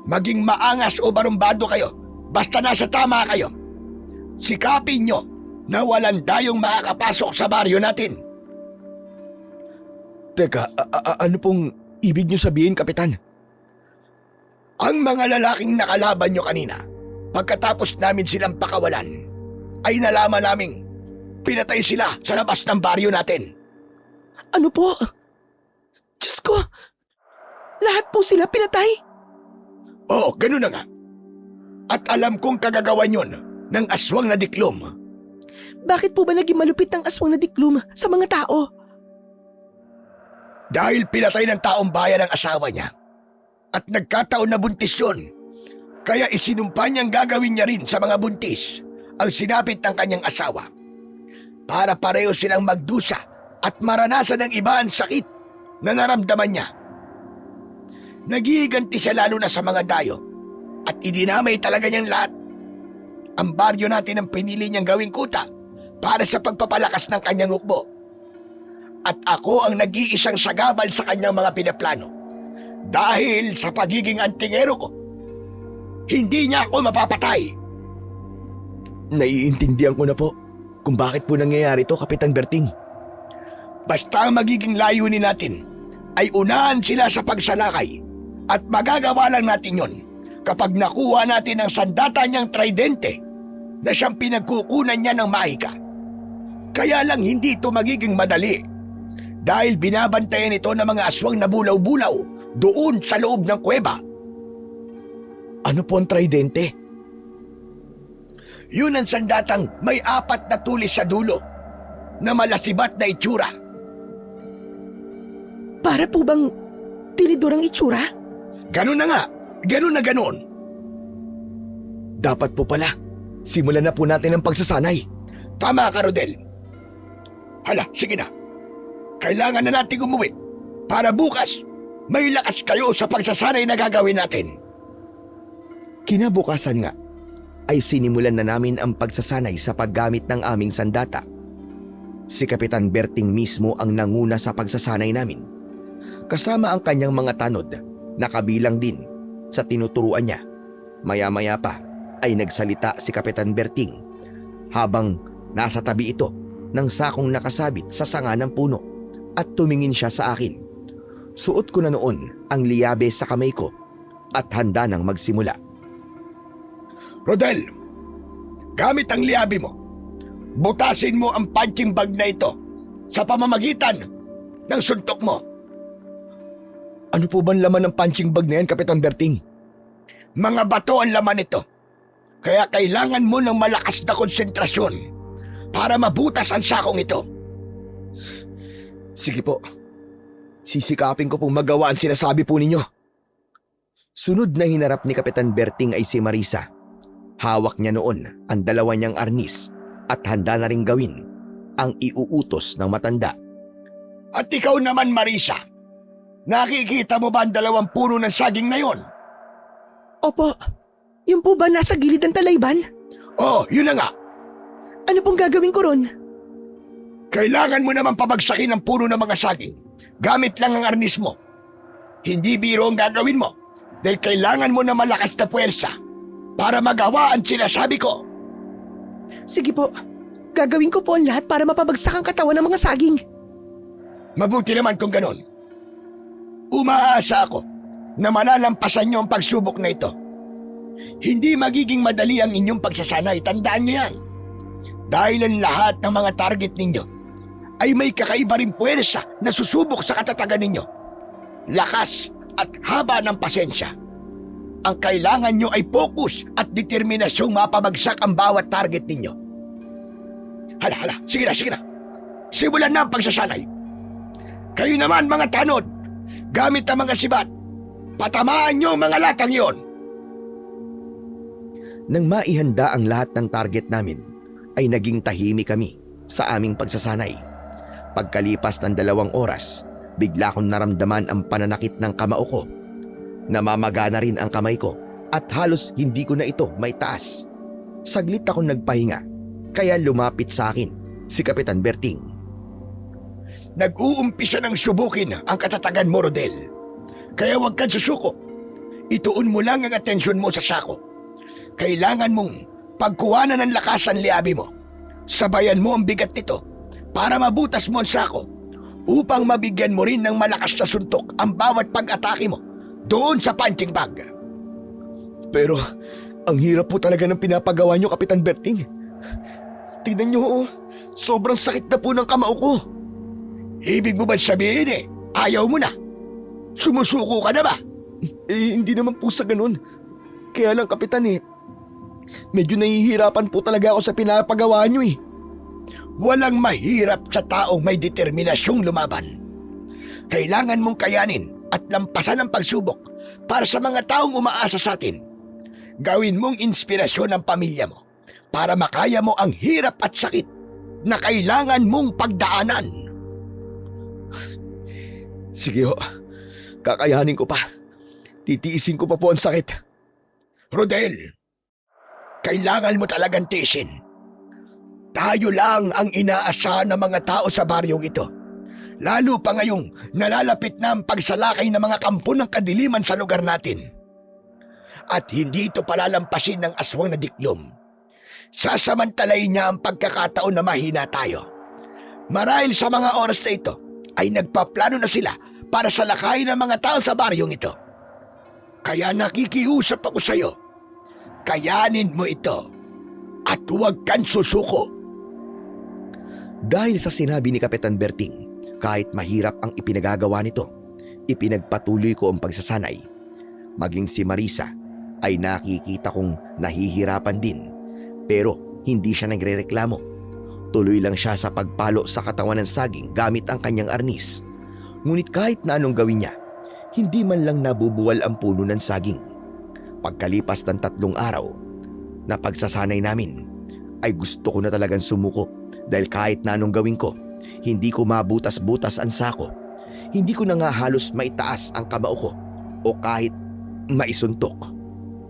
[SPEAKER 3] Maging maangas o barumbado kayo, basta nasa tama kayo. Sikapin nyo na walang dayong makakapasok sa baryo natin.
[SPEAKER 1] Teka, ano pong ibig niyo sabihin, Kapitan?
[SPEAKER 3] Ang mga lalaking nakalaban nyo kanina, pagkatapos namin silang pakawalan, ay nalaman naming pinatay sila sa labas ng baryo natin.
[SPEAKER 2] Ano po? Diyos ko, lahat po sila pinatay?
[SPEAKER 3] Oo, ganun na nga. At alam kong kagagawan yon ng aswang na diklom.
[SPEAKER 2] Bakit po ba naging malupit ang aswang na diklum sa mga tao?
[SPEAKER 3] Dahil pinatay ng taong bayan ang asawa niya at nagkataon na buntis yun, kaya isinumpa niyang gagawin niya rin sa mga buntis ang sinapit ng kanyang asawa para pareho silang magdusa at maranasan ng iba ang sakit na naramdaman niya. Nagiganti siya lalo na sa mga dayo at idinamay talaga niyang lahat. Ang baryo natin ang pinili niyang gawing kuta para sa pagpapalakas ng kanyang hukbo. At ako ang nag-iisang sagabal sa kanyang mga pinaplano. Dahil sa pagiging antingero ko, hindi niya ako mapapatay.
[SPEAKER 1] Naiintindihan ko na po kung bakit po nangyayari to, Kapitan Berting.
[SPEAKER 3] Basta ang magiging layunin natin ay unahan sila sa pagsalakay at magagawa lang natin yon kapag nakuha natin ang sandata niyang tridente na siyang pinagkukunan niya ng Mahika. Kaya lang hindi ito magiging madali dahil binabantayan ito ng mga aswang na bulaw-bulaw doon sa loob ng kuweba.
[SPEAKER 1] Ano po ang tridente?
[SPEAKER 3] Yun ang sandatang may 4 na tulis sa dulo na malasibat na itsura.
[SPEAKER 2] Para po bang tinidor ang itsura?
[SPEAKER 3] Ganun na nga, ganun na ganun.
[SPEAKER 1] Dapat po pala, simulan na po natin ang pagsasanay.
[SPEAKER 3] Tama ka, Rodel. Hala, sige na. Kailangan na nating umuwi para bukas may lakas kayo sa pagsasanay na gagawin natin.
[SPEAKER 1] Kinabukasan nga, ay sinimulan na namin ang pagsasanay sa paggamit ng aming sandata. Si Kapitan Berting mismo ang nanguna sa pagsasanay namin. Kasama ang kanyang mga tanod na kabilang din sa tinuturuan niya. Maya-maya pa ay nagsalita si Kapitan Berting habang nasa tabi ito ng sakong nakasabit sa sanga ng puno at tumingin siya sa akin. Suot ko na noon ang liyabe sa kamay ko at handa nang magsimula.
[SPEAKER 3] Rodel, gamit ang liabi mo. Butasin mo ang punching bag na ito sa pamamagitan ng suntok mo.
[SPEAKER 1] Ano po bang laman ng punching bag na yan, Kapitan Berting?
[SPEAKER 3] Mga bato ang laman nito. Kaya kailangan mo ng malakas na konsentrasyon para mabutas ang sakong ito.
[SPEAKER 1] Sige po. Sisikapin ko pong magawa ang sinasabi po ninyo. Sunod na hinarap ni Kapitan Berting ay si Marisa. Hawak niya noon ang dalawa niyang arnis at handa na ring gawin ang iuutos ng matanda.
[SPEAKER 3] At ikaw naman, Marisa, nakikita mo ba ang 2 puno ng saging na yon?
[SPEAKER 2] Opo. Yung po ba nasa gilid ng talayban?
[SPEAKER 3] Oh, yun na nga.
[SPEAKER 2] Ano pong gagawin ko ron?
[SPEAKER 3] Kailangan mo naman pabagsakin ang puno ng mga saging. Gamit lang ang arnis mo. Hindi biro ang gagawin mo dahil kailangan mo na malakas na puwersa para magawa ang sinasabi ko.
[SPEAKER 2] Sige po. Gagawin ko po ang lahat para mapabagsak ang katawan ng mga saging.
[SPEAKER 3] Mabuti naman kung ganon. Umaasa ako na malalampasan niyo ang pagsubok na ito. Hindi magiging madali ang inyong pagsasanay, tandaan niyo yan. Dahil ang lahat ng mga target ninyo ay may kakaiba rin puwersa na susubok sa katatagan ninyo. Lakas at haba ng pasensya. Ang kailangan nyo ay focus at determinasyong mapabagsak ang bawat target ninyo. Hala, sige na. Simulan na ang pagsasanay. Kayo naman mga tanod, gamit ang mga sibat, patamaan nyo ang mga latang yon.
[SPEAKER 1] Nang maihanda ang lahat ng target namin, ay naging tahimik kami sa aming pagsasanay. Pagkalipas ng 2 oras, bigla kong naramdaman ang pananakit ng kamao ko. Namamagana rin ang kamay ko at halos hindi ko na ito may taas. Saglit akong nagpahinga, kaya lumapit sa akin si Kapitan Berting.
[SPEAKER 3] Nag-uumpisa ng subukin ang katatagan mo, Rodel. Kaya huwag kang susuko. Ituon mo lang ang atensyon mo sa sako. Kailangan mong pagkuhanan ng lakas ang liabi mo. Sabayan mo ang bigat nito para mabutas mo ang sako upang mabigyan mo rin ng malakas na suntok ang bawat pag-atake mo doon sa punching bag.
[SPEAKER 1] Pero ang hirap po talaga ng pinapagawa niyo, Kapitan Berting. Tingnan niyo, sobrang sakit na po ng kamao ko.
[SPEAKER 3] Ibig mo ba sabihin ayaw mo na? Sumusuko ka na ba?
[SPEAKER 1] Hindi naman po sa ganun. Kaya lang, Kapitan, medyo nahihirapan po talaga ako sa pinapagawa niyo
[SPEAKER 3] Walang mahirap sa taong may determinasyong lumaban. Kailangan mong kayanin at lampasan ang pagsubok para sa mga taong umaasa sa atin. Gawin mong inspirasyon ang pamilya mo para makaya mo ang hirap at sakit na kailangan mong pagdaanan.
[SPEAKER 1] Sige ho, kakayanin ko pa. Titiisin ko pa po ang sakit.
[SPEAKER 3] Rodel, kailangan mo talagang tiisin. Tayo lang ang inaasahan ng mga tao sa baryong ito. Lalo pa ngayong nalalapit na ang pagsalakay ng mga kampo ng kadiliman sa lugar natin. At hindi ito palalampasin ng aswang na diklom. Sasamantalayin niya ang pagkakataon na mahina tayo. Marahil sa mga oras na ito, ay nagpaplano na sila para salakayin ang mga tao sa baryong ito. Kaya nakikiusap ako sa iyo. Kayanin mo ito at huwag kang susuko.
[SPEAKER 1] Dahil sa sinabi ni Kapitan Berting, kahit mahirap ang ipinagagawa nito, ipinagpatuloy ko ang pagsasanay. Maging si Marisa ay nakikita kong nahihirapan din, pero hindi siya nagrereklamo. Tuloy lang siya sa pagpalo sa katawan ng saging gamit ang kanyang arnis. Ngunit kahit na anong gawin niya, hindi man lang nabubuwal ang puno ng saging. Pagkalipas ng 3 araw na pagsasanay namin, ay gusto ko na talagang sumuko dahil kahit na anong gawin ko, hindi ko mabutas-butas ang sako. Hindi ko na nga halos maitaas ang kamao ko o kahit maisuntok.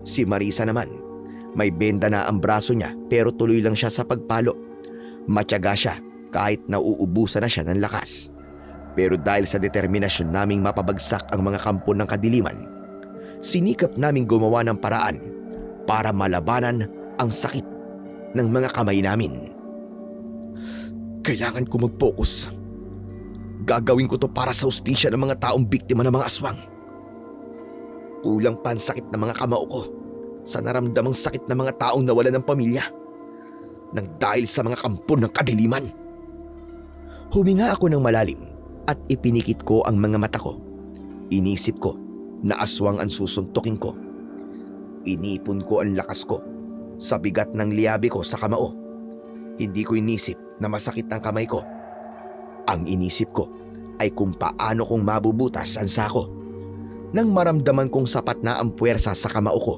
[SPEAKER 1] Si Marisa naman, may benda na ang braso niya pero tuloy lang siya sa pagpalo. Matyaga siya kahit nauubusan na siya ng lakas. Pero dahil sa determinasyon naming mapabagsak ang mga kampo ng kadiliman, sinikap naming gumawa ng paraan para malabanan ang sakit ng mga kamay namin. Kailangan ko mag-focus. Gagawin ko to para sa hustisya ng mga taong biktima ng mga aswang. Kulang pa ang sakit ng mga kamao ko sa naramdamang sakit ng mga taong nawalan ng pamilya nang dahil sa mga kampo ng kadiliman. Huminga ako ng malalim at ipinikit ko ang mga mata ko. Inisip ko na aswang ang susuntukin ko. Inipon ko ang lakas ko sa bigat ng liyabi ko sa kamao. Hindi ko inisip na masakit ang kamay ko. Ang inisip ko ay kung paano kong mabubutas ang sako. Nang maramdaman kong sapat na ang puwersa sa kamao ko,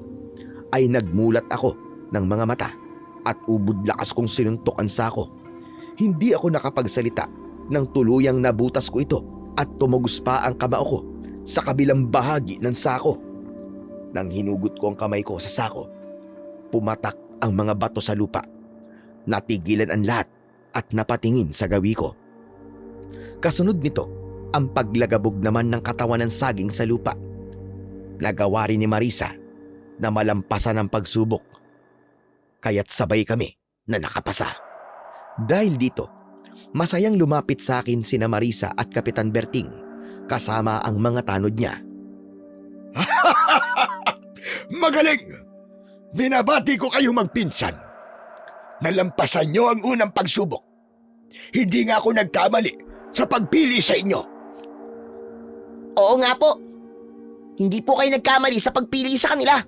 [SPEAKER 1] ay nagmulat ako ng mga mata at ubod lakas kong sinuntok ang sako. Hindi ako nakapagsalita nang tuluyang nabutas ko ito at tumugos pa ang kamao ko sa kabilang bahagi ng sako. Nang hinugot ko ang kamay ko sa sako, pumatak ang mga bato sa lupa. Natigilan ang lahat at napatingin sa gawi ko. Kasunod nito, ang paglagabog naman ng katawan ng saging sa lupa. Nagawa rin ni Marisa na malampasan ang pagsubok. Kaya't sabay kami na nakapasa. Dahil dito, masayang lumapit sa akin sina Marisa at Kapitan Berting kasama ang mga tanod niya.
[SPEAKER 3] Magaling! Binabati ko kayo magpinsan. Nalampasan nyo ang unang pagsubok. Hindi nga ako nagkamali sa pagpili sa inyo.
[SPEAKER 4] Oo nga po. Hindi po kayo nagkamali sa pagpili sa kanila.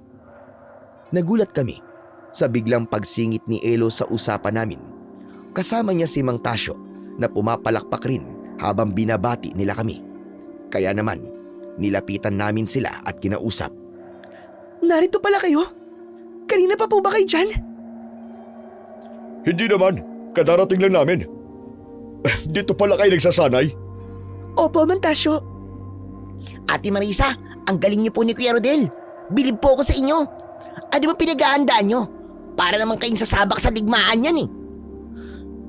[SPEAKER 1] Nagulat kami sa biglang pagsingit ni Elo sa usapan namin. Kasama niya si Mang Tasyo na pumapalakpak rin habang binabati nila kami. Kaya naman, nilapitan namin sila at kinausap.
[SPEAKER 2] Narito pala kayo? Kanina pa po ba kayo dyan?
[SPEAKER 3] Hindi naman. Kadarating lang namin. Dito pala kayo nagsasanay.
[SPEAKER 2] Opo, Mantasyo.
[SPEAKER 4] Ate Marisa, ang galing niyo po ni Kuya Rodel. Bilib po ako sa inyo. Ano ba pinag-aandaan nyo? Para naman kayong sasabak sa digmaan yan eh.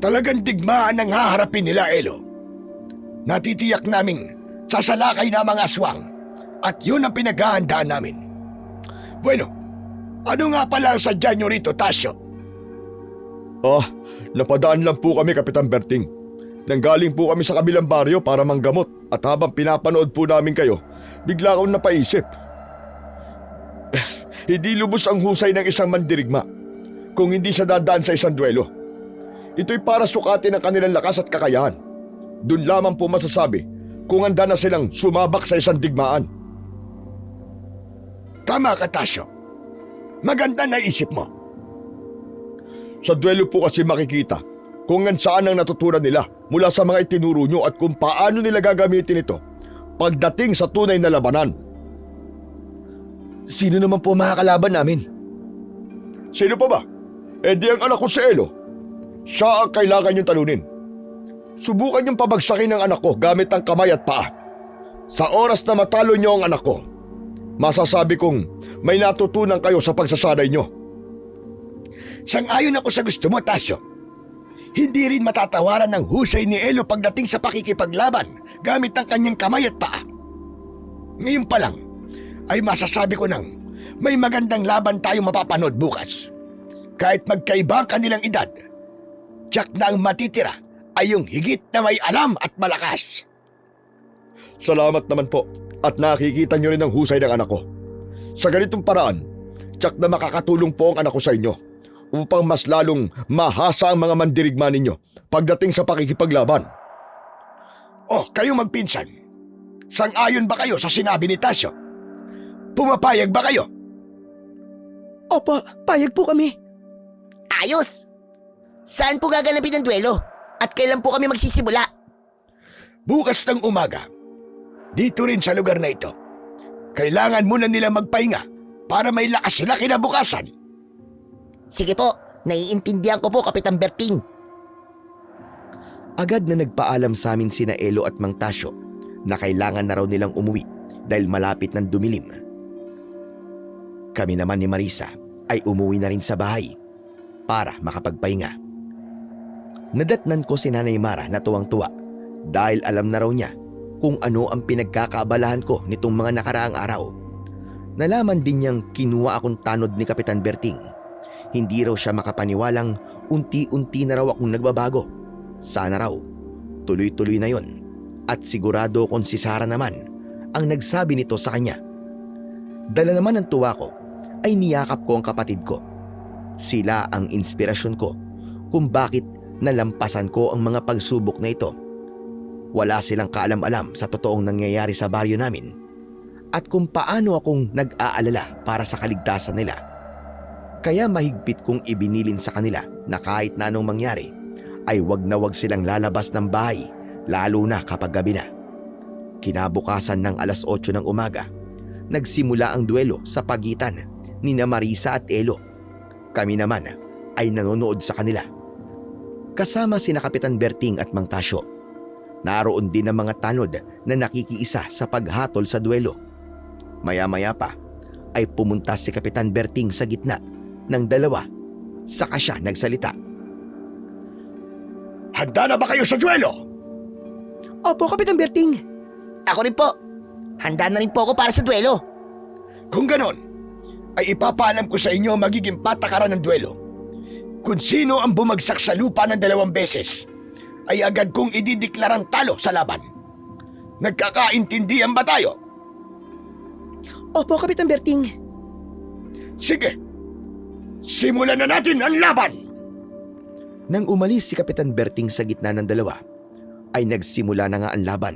[SPEAKER 3] Talagang digmaan ang haharapin nila, Elo. Natitiyak naming sasalakay na mga aswang at yun ang pinag-aandaan namin. Bueno, ano nga pala sa sadya nyo rito, Tasyo?
[SPEAKER 5] Napadaan lang po kami, Kapitan Berting. Nanggaling po kami sa kabilang baryo para manggamot at habang pinapanood po namin kayo, bigla akong napaisip. Hindi lubos ang husay ng isang mandirigma kung hindi siya dadaan sa isang duelo. Ito'y para sukatin ang kanilang lakas at kakayahan. Doon lamang po masasabi kung handa na silang sumabak sa isang digmaan.
[SPEAKER 3] Tama ka, Tasyo. Maganda na isip mo.
[SPEAKER 5] Sa duelo po kasi makikita kung saan ang natutunan nila mula sa mga itinuro nyo at kung paano nila gagamitin ito pagdating sa tunay na labanan.
[SPEAKER 1] Sino naman po makakalaban namin?
[SPEAKER 5] Sino pa ba? Eh di ang anak ko si Elo. Siya ang kailangan niyong talunin. Subukan niyong pabagsakin ang anak ko gamit ang kamay at paa. Sa oras na matalo niyo ang anak ko, masasabi kong may natutunan kayo sa pagsasanay niyo.
[SPEAKER 3] Sang-ayon ako sa gusto mo, Tasyo. Hindi rin matatawaran ng husay ni Elo pagdating sa pakikipaglaban gamit ang kanyang kamay at paa. Ngayon pa lang, ay masasabi ko nang may magandang laban tayo mapapanood bukas. Kahit magkaiba ang kanilang edad, tiyak na ang matitira ay yung higit na may alam at malakas.
[SPEAKER 5] Salamat naman po at nakikita niyo rin ang husay ng anak ko. Sa ganitong paraan, tiyak na makakatulong po ang anak ko sa inyo upang mas lalong mahasa ang mga mandirigma ninyo pagdating sa pakikipaglaban.
[SPEAKER 3] Oh, kayo magpinsan. Sang-ayon ba kayo sa sinabi ni Tasyo? Pumapayag ba kayo?
[SPEAKER 2] Opo, payag po kami.
[SPEAKER 4] Ayos! Saan po gaganapin ang duelo? At kailan po kami magsisimula?
[SPEAKER 3] Bukas ng umaga, dito rin sa lugar na ito. Kailangan muna nila magpahinga para may lakas sila kinabukasan.
[SPEAKER 4] Sige po, naiintindihan ko po, Kapitan Berting.
[SPEAKER 1] Agad na nagpaalam sa amin sina Elo at Mang Tasyo na kailangan na raw nilang umuwi dahil malapit ng dumilim. Kami naman ni Marisa ay umuwi na rin sa bahay para makapagpahinga. Nadatnan ko si Nanay Mara na tuwang-tuwa dahil alam na raw niya kung ano ang pinagkakaabalahan ko nitong mga nakaraang araw. Nalaman din niyang kinuha akong tanod ni Kapitan Berting. Hindi raw siya makapaniwalang unti-unti na raw akong nagbabago. Sana raw, tuloy-tuloy na yon. At sigurado kung si Sara naman ang nagsabi nito sa kanya. Dala naman ng tuwa ko ay niyakap ko ang kapatid ko. Sila ang inspirasyon ko kung bakit nalampasan ko ang mga pagsubok na ito. Wala silang kaalam-alam sa totoong nangyayari sa baryo namin at kung paano akong nag-aalala para sa kaligtasan nila. Kaya mahigpit kong ibinilin sa kanila na kahit na anong mangyari ay wag na wag silang lalabas ng bahay, lalo na kapag gabi na. Kinabukasan ng 8:00 ng umaga, nagsimula ang duelo sa pagitan ni Marisa at Elo. Kami naman ay nanonood sa kanila. Kasama sina Kapitan Berting at Mang Tasyo. Naroon din ang mga tanod na nakikiisa sa paghatol sa duelo. Maya-maya pa ay pumunta si Kapitan Berting sa gitna ng dalawa. Saka siya nagsalita.
[SPEAKER 3] Handa na ba kayo sa duelo?
[SPEAKER 2] Opo, Kapitan Berting.
[SPEAKER 4] Ako rin po. Handa na rin po ako para sa duelo.
[SPEAKER 3] Kung ganon, ay ipapaalam ko sa inyo ang magiging patakaran ng duelo. Kung sino ang bumagsak sa lupa ng 2 beses, ay agad kong idideklarang talo sa laban. Nagkakaintindihan ba tayo?
[SPEAKER 2] Opo, Kapitan Berting.
[SPEAKER 3] Sige, simulan na natin ang laban!
[SPEAKER 1] Nang umalis si Kapitan Berting sa gitna ng dalawa, ay nagsimula na nga ang laban.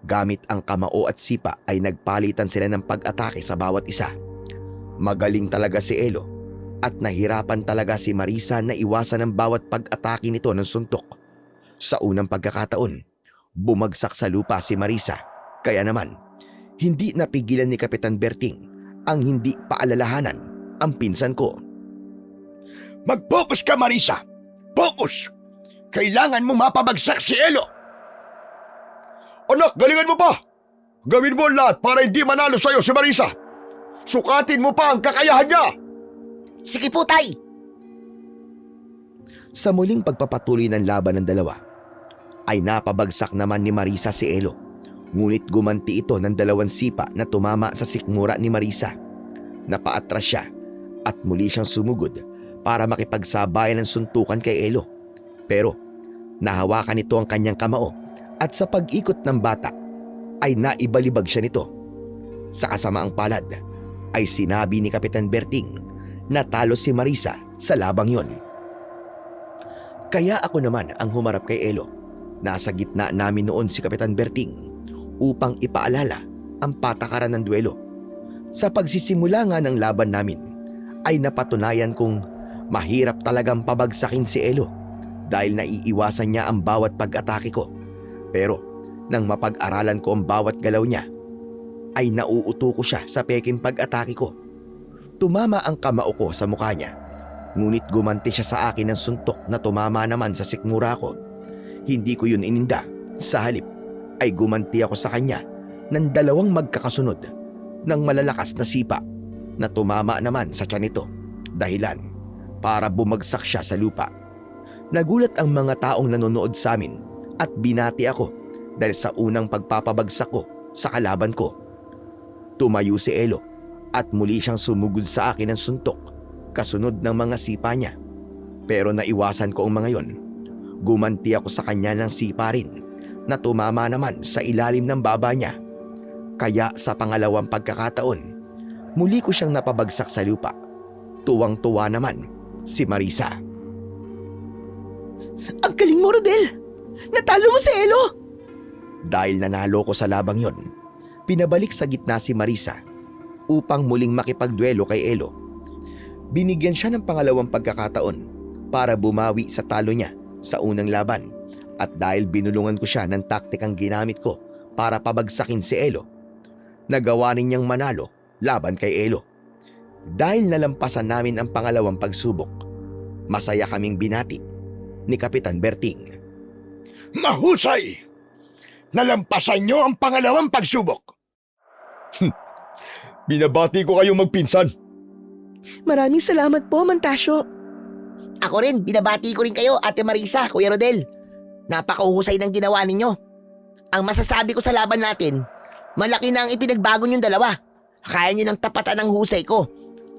[SPEAKER 1] Gamit ang kamao at sipa ay nagpalitan sila ng pag-atake sa bawat isa. Magaling talaga si Elo at nahirapan talaga si Marisa na iwasan ang bawat pag-atake nito ng suntok. Sa unang pagkakataon, bumagsak sa lupa si Marisa. Kaya naman, hindi napigilan ni Kapitan Berting ang hindi paalalahanan ang pinsan ko.
[SPEAKER 3] Mag-focus ka, Marisa! Focus! Kailangan mo mapabagsak si Elo!
[SPEAKER 5] Anak, galingan mo pa! Gawin mo ang lahat para hindi manalo sa'yo si Marisa! Sukatin mo pa ang kakayahan niya!
[SPEAKER 4] Sige po, Tay!
[SPEAKER 1] Sa muling pagpapatuloy ng laban ng dalawa, ay napabagsak naman ni Marisa si Elo. Ngunit gumanti ito ng 2 sipa na tumama sa sikmura ni Marisa. Napaatras siya at muli siyang sumugod para makipagsabayan ng suntukan kay Elo. Pero nahawakan nito ang kanyang kamao at sa pag-ikot ng bata ay naibalibag siya nito. Sa kasamaang palad ay sinabi ni Kapitan Berting na talo si Marisa sa labang yon. Kaya ako naman ang humarap kay Elo. Nasa gitna namin noon si Kapitan Berting upang ipaalala ang patakaran ng duelo. Sa pagsisimula nga ng laban namin ay napatunayan kong mahirap talagang pabagsakin si Elo dahil naiiwasan niya ang bawat pag-atake ko. Pero Nang mapag-aralan ko ang bawat galaw niya, ay nauuto ko siya sa peking pag-atake ko. Tumama ang kamao ko sa mukha niya, ngunit gumanti siya sa akin ng suntok na tumama naman sa sikmura ko. Hindi ko yun ininda. Sa halip ay gumanti ako sa kanya ng 2 magkakasunod ng malalakas na sipa na tumama naman sa tiyan nito, dahilan para bumagsak siya sa lupa. Nagulat ang mga taong nanonood sa amin at binati ako dahil sa unang pagpapabagsak ko sa kalaban ko. Tumayo si Elo at muli siyang sumugod sa akin ng suntok kasunod ng mga sipa niya. Pero naiwasan ko ang mga yon. Gumanti ako sa kanya ng sipa rin na tumama naman sa ilalim ng baba niya. Kaya sa pangalawang pagkakataon, muli ko siyang napabagsak sa lupa. Tuwang-tuwa naman si Marisa.
[SPEAKER 2] Ang galing mo, Rodel! Natalo mo si Elo!
[SPEAKER 1] Dahil nanalo ko sa labang yon, pinabalik sa gitna si Marisa upang muling makipagduelo kay Elo. Binigyan siya ng pangalawang pagkakataon para bumawi sa talo niya sa unang laban, at dahil binulungan ko siya ng taktikang ginamit ko para pabagsakin si Elo, nagawa rin niyang manalo laban kay Elo. Dahil nalampasan namin ang pangalawang pagsubok, masaya kaming binati ni Kapitan Berting.
[SPEAKER 3] Mahusay! Nalampasan nyo ang pangalawang pagsubok.
[SPEAKER 5] Binabati ko kayo magpinsan.
[SPEAKER 2] Maraming salamat po, Mantasyo.
[SPEAKER 4] Ako rin, binabati ko rin kayo, Ate Marisa, Kuya Rodel. Napakahusay ng ginawa ninyo. Ang masasabi ko sa laban natin, malaki na ang ipinagbago niyong dalawa. Kaya niyo ng tapatan ng husay ko.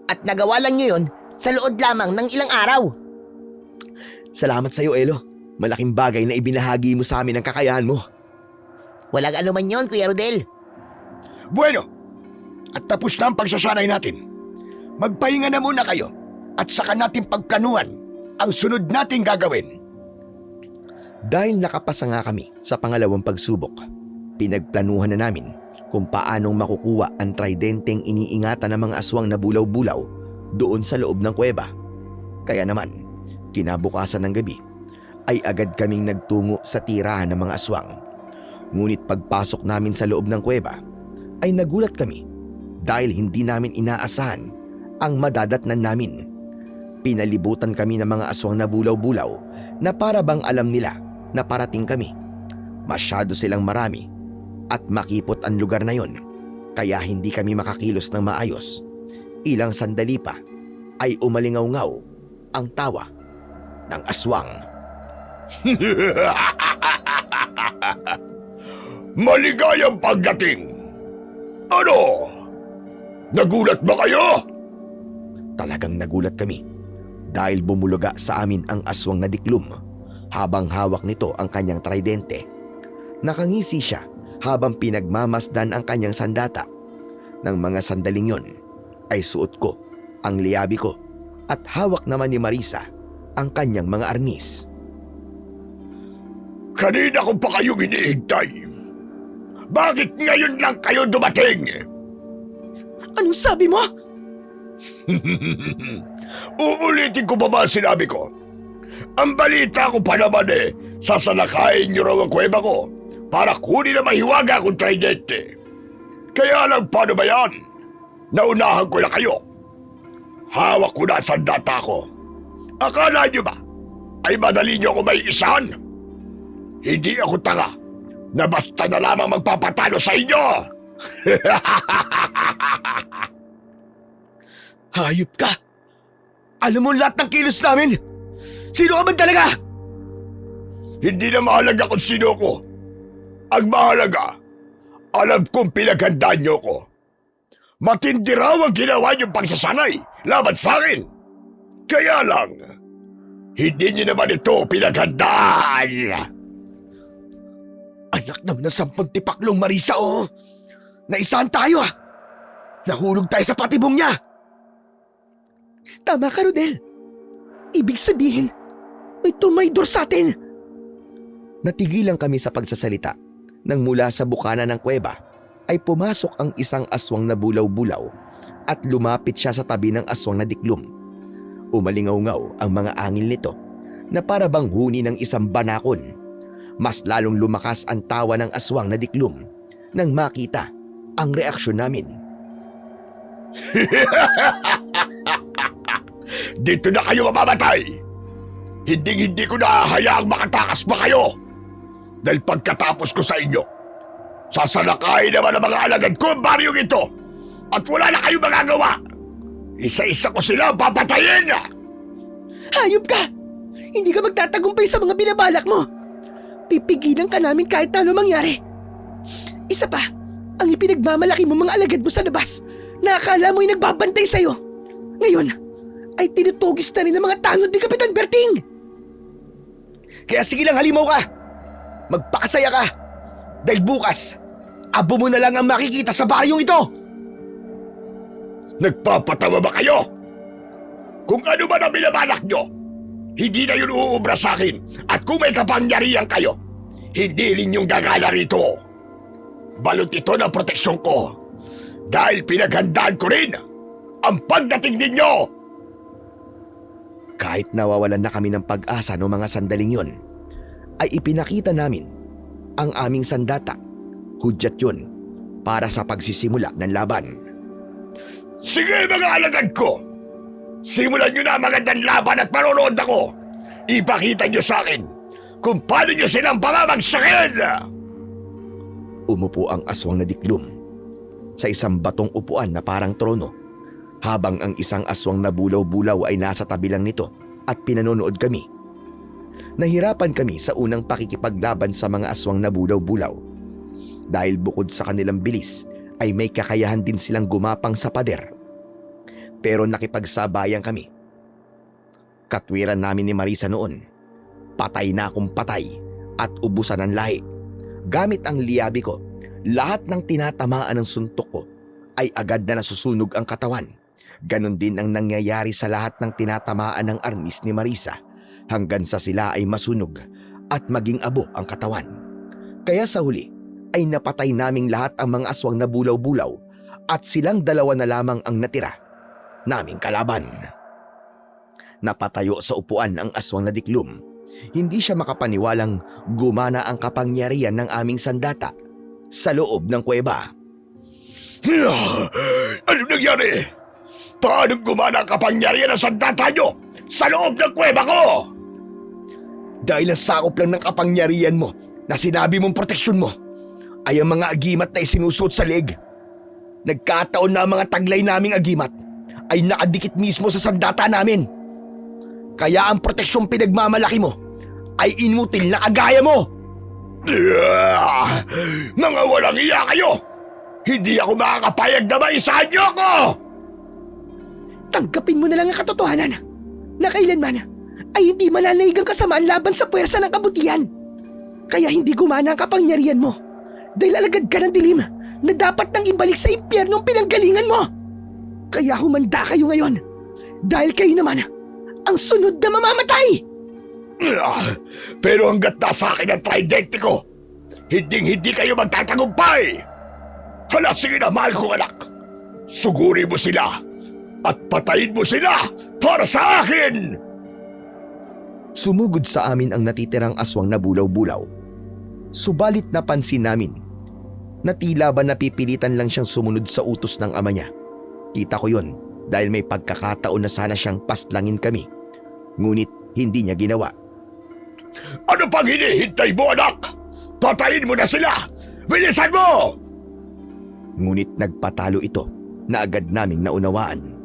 [SPEAKER 4] At nagawa lang niyo yun sa loob lamang ng ilang araw.
[SPEAKER 1] Salamat sa iyo, Elo. Malaking bagay na ibinahagi mo sa amin ang kakayahan mo.
[SPEAKER 4] Walang anuman yon, Kuya Rodel.
[SPEAKER 3] Bueno, at tapos na ang pagsasanay natin. Magpahinga na muna kayo at saka natin pagplanuhan ang sunod nating gagawin.
[SPEAKER 1] Dahil nakapasa nga kami sa pangalawang pagsubok, pinagplanuhan na namin kung paanong makukuha ang tridenteng iniingatan ng mga aswang na bulaw-bulaw doon sa loob ng kuweba. Kaya naman, kinabukasan ng gabi ay agad kaming nagtungo sa tirahan ng mga aswang. Ngunit pagpasok namin sa loob ng kuweba ay nagulat kami dahil hindi namin inaasahan ang madadatnan namin. Pinalibutan kami ng mga aswang na bulaw-bulaw na para bang alam nila na parating kami. Masyado silang marami at makipot ang lugar na yon, kaya hindi kami makakilos ng maayos. Ilang sandali pa ay umalingaw-ngaw ang tawa ng aswang.
[SPEAKER 3] Maligayang pagdating! Ano? Nagulat ba kayo?
[SPEAKER 1] Talagang nagulat kami dahil bumulaga sa amin ang aswang na diklum habang hawak nito ang kanyang tridente. Nakangisi siya habang pinagmamasdan ang kanyang sandata. Nang mga sandaling yon ay suot ko ang liyabi ko at hawak naman ni Marisa ang kanyang mga arnis.
[SPEAKER 3] Kanina ko pa kayo hinihintay. Bakit ngayon lang kayo dumating?
[SPEAKER 2] Anong sabi mo?
[SPEAKER 3] Uulitin ko pa ba sinabi ko? Ang balita ko pa naman sasalakayin niyo raw ang kuweba ko para kunin na mahiwaga akong tridente. Kaya lang paano ba yan? Naunahan ko na kayo. Hawak ko na ang sandata ko. Akala niyo ba ay madali niyo ako may isahan? Hindi ako tanga na basta na lamang magpapatalo sa inyo.
[SPEAKER 1] Hayop ka! Alam mo lahat ng kilos namin! Sino ka man talaga?
[SPEAKER 3] Hindi na mahalaga kung sino ko. Ang mahalaga, alam kong pinaghandaan niyo ko. Matindi raw ang ginawa niyong pagsasanay laban sa akin. Kaya lang, hindi niyo naman ito pinaghandaan.
[SPEAKER 1] Anak naman ng 10 tipaklong Marisa, oh! Naisahan tayo, ah! Nahulog tayo sa patibong niya!
[SPEAKER 2] Tama ka, Rodel. Ibig sabihin, may tumaydor sa atin.
[SPEAKER 1] Natigilan kami sa pagsasalita nang mula sa bukana ng kuweba ay pumasok ang isang aswang na bulaw-bulaw at lumapit siya sa tabi ng aswang na diklum. Umalingaw-ngaw ang mga angil nito na para bang huni ng isang banakon. Mas lalong lumakas ang tawa ng aswang na diklum nang makita ang reaksyon namin.
[SPEAKER 3] Dito na kayo mamamatay! Hindi ko na hayaang makatakas pa kayo! Dahil pagkatapos ko sa inyo, sasalakayin naman ang mga alagad ko ang baryong ito! At wala na kayong magagawa! Isa-isa ko sila papatayin!
[SPEAKER 2] Hayop ka! Hindi ka magtatagumpay sa mga binabalak mo! Pipigilan ka namin kahit ano mangyari. Isa pa, ang ipinagmamalaki mo mga alagad mo sa labas na akala mo'y nagbabantay sa'yo. Ngayon, ay tinutugis na rin ng mga tanod ni Kapitan Berting!
[SPEAKER 1] Kaya sige lang, halimaw ka! Magpakasaya ka! Dahil bukas, abo mo na lang ang makikita sa baryong ito!
[SPEAKER 3] Nagpapatawa ba kayo? Kung ano man ang binabalak nyo, hindi na yun uubra sa akin. At kung may kapangyarihan kayo, hindi ninyong gagala rito. Balot ito ng proteksyon ko. Dahil pinaghandaan ko rin ang pagdating ninyo.
[SPEAKER 1] Kahit nawawalan na kami ng pag-asa noong mga sandaling yon, ay ipinakita namin ang aming sandata. Hudyat yun para sa pagsisimula ng laban.
[SPEAKER 3] Sige mga alagad ko! Simulan nyo na ang magandang laban at manonood ako. Ipakita nyo sa akin kung paano nyo silang pamamagsakin!
[SPEAKER 1] Umupo ang aswang na diklum sa isang batong upuan na parang trono, habang ang isang aswang na bulaw-bulaw ay nasa tabi lang nito at pinanonood kami. Nahirapan kami sa unang pakikipaglaban sa mga aswang na bulaw-bulaw dahil bukod sa kanilang bilis ay may kakayahan din silang gumapang sa pader. Pero nakipagsabayan kami. Katwiran namin ni Marisa noon, patay na akong patay at ubusan ng lahi. Gamit ang liyabi ko, lahat ng tinatamaan ng suntok ko ay agad na nasusunog ang katawan. Ganon din ang nangyayari sa lahat ng tinatamaan ng arnis ni Marisa hanggang sa sila ay masunog at maging abo ang katawan. Kaya sa huli ay napatay naming lahat ang mga aswang na bulaw-bulaw at silang dalawa na lamang ang natira naming kalaban. Napatayo sa upuan ang aswang na diklum. Hindi siya makapaniwalang gumana ang kapangyarihan ng aming sandata sa loob ng kuweba.
[SPEAKER 3] Ano nangyari? Paano gumana ang kapangyarihan ng sandata nyo sa loob ng kuweba ko?
[SPEAKER 1] Dahil ang sakop lang ng kapangyarihan mo na sinabi mong proteksyon mo ay ang mga agimat na isinusuot sa leg. Nagkataon na ang mga taglay naming agimat ay nakadikit mismo sa sandata namin. Kaya ang proteksyong pinagmamalaki mo ay inutil na agaya mo.
[SPEAKER 3] Mga walang iya kayo! Hindi ako makakapayag na maisahan niyo ako!
[SPEAKER 2] Tanggapin mo na lang ang katotohanan na kailanman ay hindi mananaig ang kasamaan laban sa puwersa ng kabutihan. Kaya hindi gumana ang kapangyarihan mo dahil alagad ka ng dilim na dapat nang ibalik sa impyerno ang pinanggalingan mo. Kaya humanda kayo ngayon dahil kayo naman ang sunod na mamamatay.
[SPEAKER 3] Pero hanggat nasa akin ang tridente ko, hindi kayo magtatagumpay. Hala, sige na, mahal kong anak. Suguri mo sila at patayin mo sila para sa akin.
[SPEAKER 1] Sumugod sa amin ang natitirang aswang na bulaw-bulaw. Subalit napansin namin na tila ba napipilitan lang siyang sumunod sa utos ng ama niya. Kita ko yon dahil may pagkakataon na sana siyang paslangin kami. Ngunit hindi niya ginawa.
[SPEAKER 3] Ano pang hinihintay mo, anak? Patayin mo na sila! Bilisan mo!
[SPEAKER 1] Ngunit nagpatalo ito na agad naming naunawaan.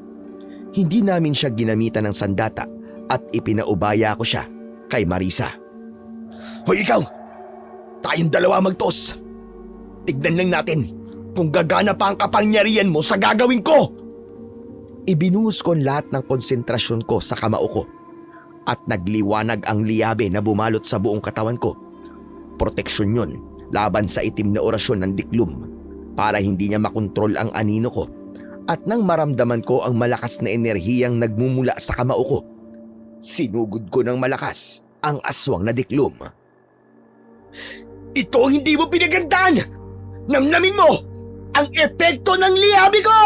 [SPEAKER 1] Hindi namin siya ginamitan ng sandata at ipinaubaya ko siya kay Marisa.
[SPEAKER 3] Hoy ikaw! Tayong dalawa magtos! Tignan lang natin kung gagana pa ang kapangyarihan mo sa gagawin ko!
[SPEAKER 1] Ibinuhos ko lahat ng konsentrasyon ko sa kamao ko at nagliwanag ang liyabe na bumalot sa buong katawan ko. Proteksyon yun laban sa itim na orasyon ng diklum para hindi niya makontrol ang anino ko. At nang maramdaman ko ang malakas na enerhiyang nagmumula sa kamao ko, sinugod ko ng malakas ang aswang na diklum.
[SPEAKER 3] Ito ang hindi mo pinagandaan! Namnamin mo ang epekto ng liyabi ko!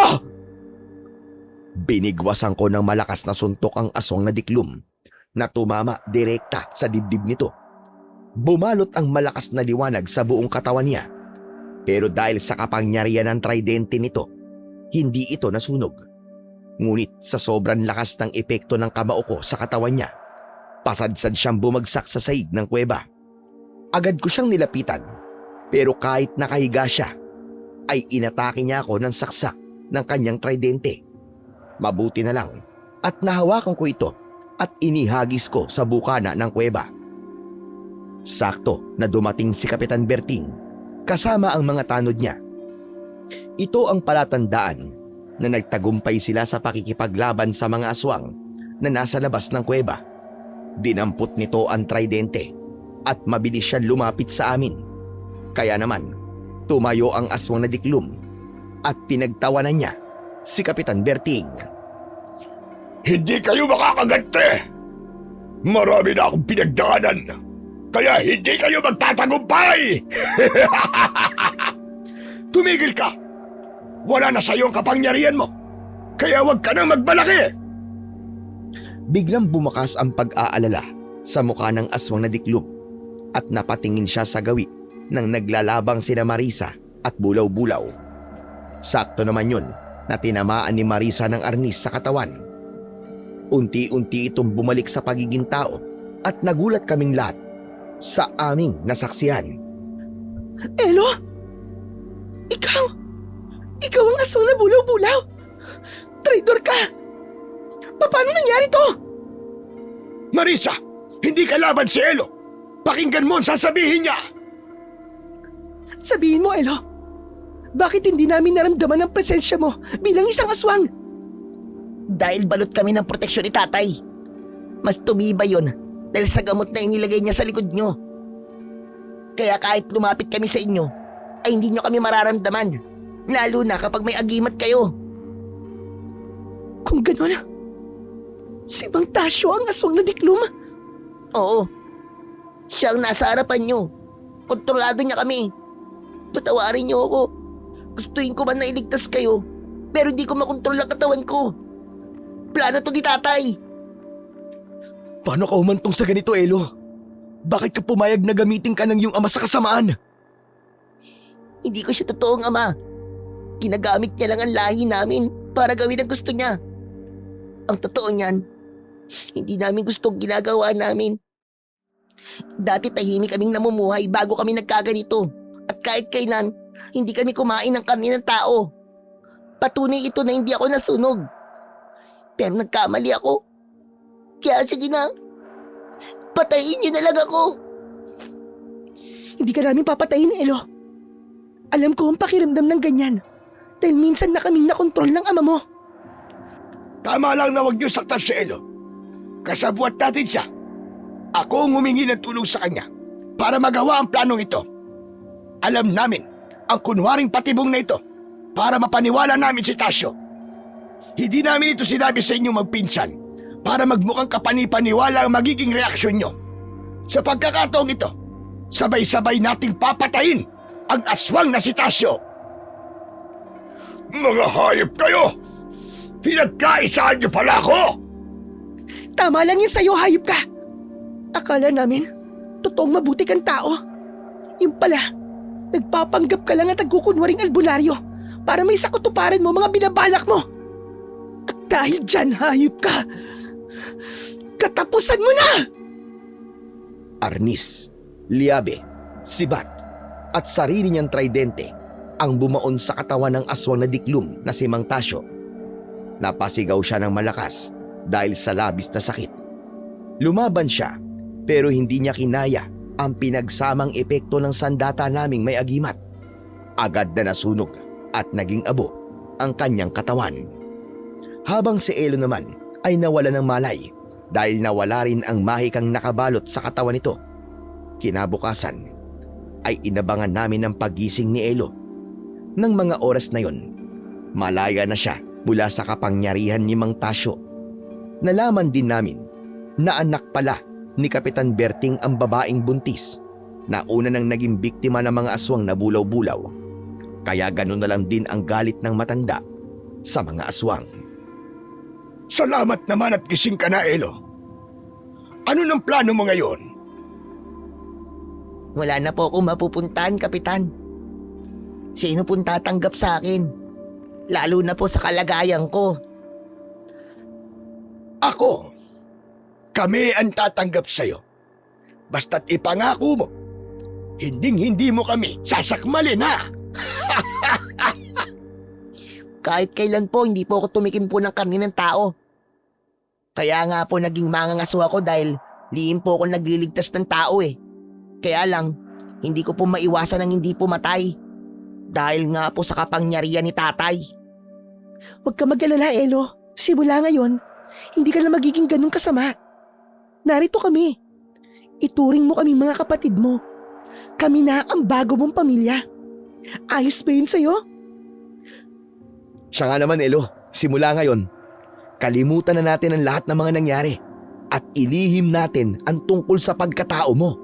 [SPEAKER 1] Binigwasan ko ng malakas na suntok ang aswang na diklum na tumama direkta sa dibdib nito. Bumalot ang malakas na liwanag sa buong katawan niya. Pero dahil sa kapangyarihan ng tridente nito, hindi ito nasunog. Ngunit sa sobrang lakas ng epekto ng kamao ko sa katawan niya, pasadsad siyang bumagsak sa sahig ng kuweba. Agad ko siyang nilapitan, pero kahit nakahiga siya, ay inatake niya ako ng saksak ng kanyang tridente. Mabuti na lang at nahawakan ko ito at inihagis ko sa bukana ng kuweba. Sakto na dumating si Kapitan Berting kasama ang mga tanod niya. Ito ang palatandaan na nagtagumpay sila sa pakikipaglaban sa mga aswang na nasa labas ng kuweba. Dinampot nito ang tridente at mabilis siya lumapit sa amin. Kaya naman, tumayo ang aswang na diklum at pinagtawanan niya si Kapitan Berting.
[SPEAKER 3] Hindi kayo makakagante! Marami na akong pinagdaanan, kaya hindi kayo magtatagumpay! Tumigil ka! Wala na sa'yo ang kapangyarihan mo, kaya huwag ka nang magmalaki!
[SPEAKER 1] Biglang bumakas ang pag-aalala sa mukha ng aswang na diklum at napatingin siya sa gawi ng naglalabang sina Marisa at Bulaw-Bulaw. Sakto naman yun na tinamaan ni Marisa ng arnis sa katawan. Unti-unti itong bumalik sa pagiging tao at nagulat kaming lahat sa aming nasaksihan.
[SPEAKER 2] Elo? Ikaw? Ikaw ang aswang na bulaw-bulaw? Traidor ka! Paano nangyari to?
[SPEAKER 3] Marisa, hindi ka laban si Elo! Pakinggan mo ang sasabihin niya!
[SPEAKER 2] Sabihin mo, Elo, bakit hindi namin naramdaman ang presensya mo bilang isang aswang?
[SPEAKER 4] Dahil balot kami ng proteksyon ni tatay. Mas tumibay yun dahil sa gamot na inilagay niya sa likod nyo. Kaya kahit lumapit kami sa inyo, ay hindi nyo kami mararamdaman. Lalo na kapag may agimat kayo.
[SPEAKER 2] Kung gano'n, si Mang Tasyo ang aswang na diklum?
[SPEAKER 4] Oo. Siya ang nasa harapan nyo. Kontrolado niya kami. Patawarin niyo ako. Gustuin ko man na iligtas kayo, pero hindi ko makontrol ang katawan ko. Plano to ni tatay.
[SPEAKER 1] Paano ka humantong sa ganito, Elo? Bakit ka pumayag na gamitin ka ng iyong ama sa kasamaan?
[SPEAKER 4] Hindi ko siya totoong ama. Ginagamit niya lang ang lahi namin para gawin ang gusto niya. Ang totoo niyan, hindi namin gustong ginagawa namin. Dati tahimik kaming namumuhay bago kami nagkaganito. At kahit kailan, hindi kami kumain ng karne ng tao. Patunay ito na hindi ako nasunog. Pero nagkamali ako. Kaya sige na, patayin niyo na lang ako.
[SPEAKER 2] Hindi ka namin papatayin, Elo. Alam ko ang pakiramdam ng ganyan dahil minsan na kaming nakontrol ng ama mo.
[SPEAKER 3] Tama lang na huwag niyo saktan si Elo. Kasabuat natin siya. Ako ang humingi ng tulong sa kanya para magawa ang planong ito. Alam namin ang kunwaring patibong na ito para mapaniwala namin si Tasyo. Hindi namin ito sinabi sa inyo magpinsan para magmukhang kapanipaniwala ang magiging reaksyon nyo. Sa pagkakataong ito, sabay-sabay nating papatayin ang aswang na si Tasyo. Mga hayop kayo! Pinagkaisaan niyo pala ako!
[SPEAKER 2] Tama lang yun sa'yo, hayop ka. Akala namin, totoong mabuti kang tao. Yung pala, nagpapanggap ka lang at nagkukunwaring albularyo para may sakutuparan mo mga binabalak mo. At dahil dyan, hayop ka, katapusan mo na!
[SPEAKER 1] Arnis, liabe, sibat, at sarili niyang tridente ang bumaon sa katawan ng aswang na diklum na si Mang Tasyo. Napasigaw siya ng malakas dahil sa labis na sakit. Lumaban siya pero hindi niya kinaya ang pinagsamang epekto ng sandata naming may agimat. Agad na nasunog at naging abo ang kanyang katawan. Habang si Elo naman ay nawala ng malay dahil nawala rin ang mahikang nakabalot sa katawan nito. Kinabukasan ay inabangan namin ang paggising ni Elo. Nang mga oras na yon, malaya na siya mula sa kapangyarihan ni Mang Tasyo. Nalaman din namin na anak pala ni Kapitan Berting ang babaeng buntis na una nang naging biktima ng mga aswang na bulaw-bulaw. Kaya ganun na lang din ang galit ng matanda sa mga aswang.
[SPEAKER 3] Salamat naman at gising ka na, Elo. Ano ng plano mo ngayon?
[SPEAKER 4] Wala na po akong mapupuntahan, Kapitan. Sino pong tatanggap sa akin? Lalo na po sa kalagayan ko.
[SPEAKER 3] Ako, kami ang tatanggap sa'yo. Basta't ipangako mo, hinding-hindi mo kami sasakmalin, ha?
[SPEAKER 4] Kahit kailan po, hindi po ako tumikim po ng karne ng tao. Kaya nga po naging mangangaso ako dahil lihim po ako nagliligtas ng tao eh. Kaya lang, hindi ko po maiwasan ang hindi pumatay. Dahil nga po sa kapangyarihan ni tatay.
[SPEAKER 2] Huwag ka mag-alala, Elo. Simula ngayon, hindi ka na magiging ganun kasama. Narito kami. Ituring mo kami mga kapatid mo. Kami na ang bago mong pamilya. Ayos ba yun sa'yo?
[SPEAKER 1] Siya nga naman, Elo. Simula ngayon, kalimutan na natin ang lahat ng mga nangyari at ilihim natin ang tungkol sa pagkatao mo.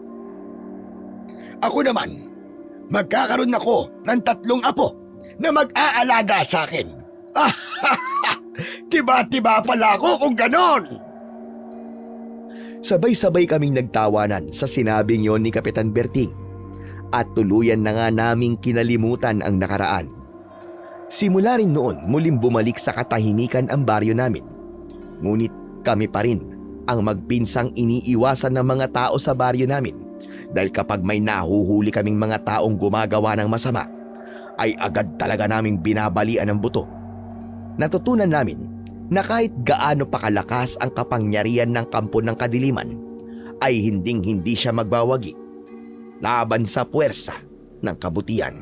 [SPEAKER 3] Ako naman, magkakaroon ako ng 3 apo na mag-aalaga sa akin. Tiba-tiba pala ako kung ganon.
[SPEAKER 1] Sabay-sabay kaming nagtawanan sa sinabing yon ni Kapitan Berting at tuluyan na nga naming kinalimutan ang nakaraan. Simula rin noon muling bumalik sa katahimikan ang baryo namin. Ngunit kami pa rin ang magpinsang iniiwasan ng mga tao sa baryo namin dahil kapag may nahuhuli kaming mga taong gumagawa ng masama ay agad talaga naming binabalian ng buto. Natutunan namin na kahit gaano pa kalakas ang kapangyarihan ng kampo ng kadiliman ay hinding-hindi siya magbawagi laban sa puwersa ng kabutihan.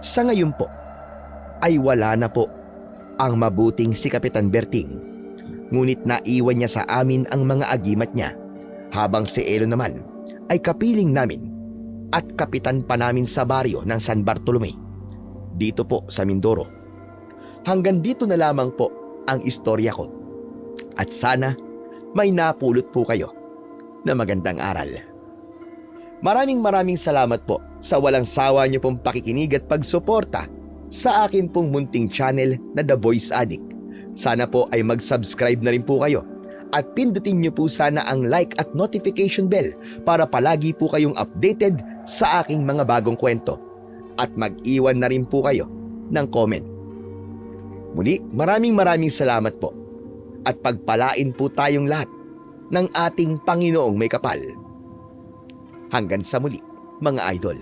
[SPEAKER 1] Sa ngayon po ay wala na po ang mabuting si Kapitan Berting, ngunit naiwan niya sa amin ang mga agimat niya habang si Elo naman ay kapiling namin at kapitan pa namin sa baryo ng San Bartolome dito po sa Mindoro. Hanggang dito na lamang po ang istorya ko at sana may napulot po kayo na magandang aral. Maraming salamat po sa walang sawa niyo pong pakikinig at pagsuporta sa akin pong munting channel na The Voice Addict. Sana po ay mag-subscribe na rin po kayo at pindutin niyo po sana ang like at notification bell para palagi po kayong updated sa aking mga bagong kwento at mag-iwan na rin po kayo ng comment. Muli, maraming salamat po at pagpalain po tayong lahat ng ating Panginoong may kapal. Hanggang sa muli, mga idol.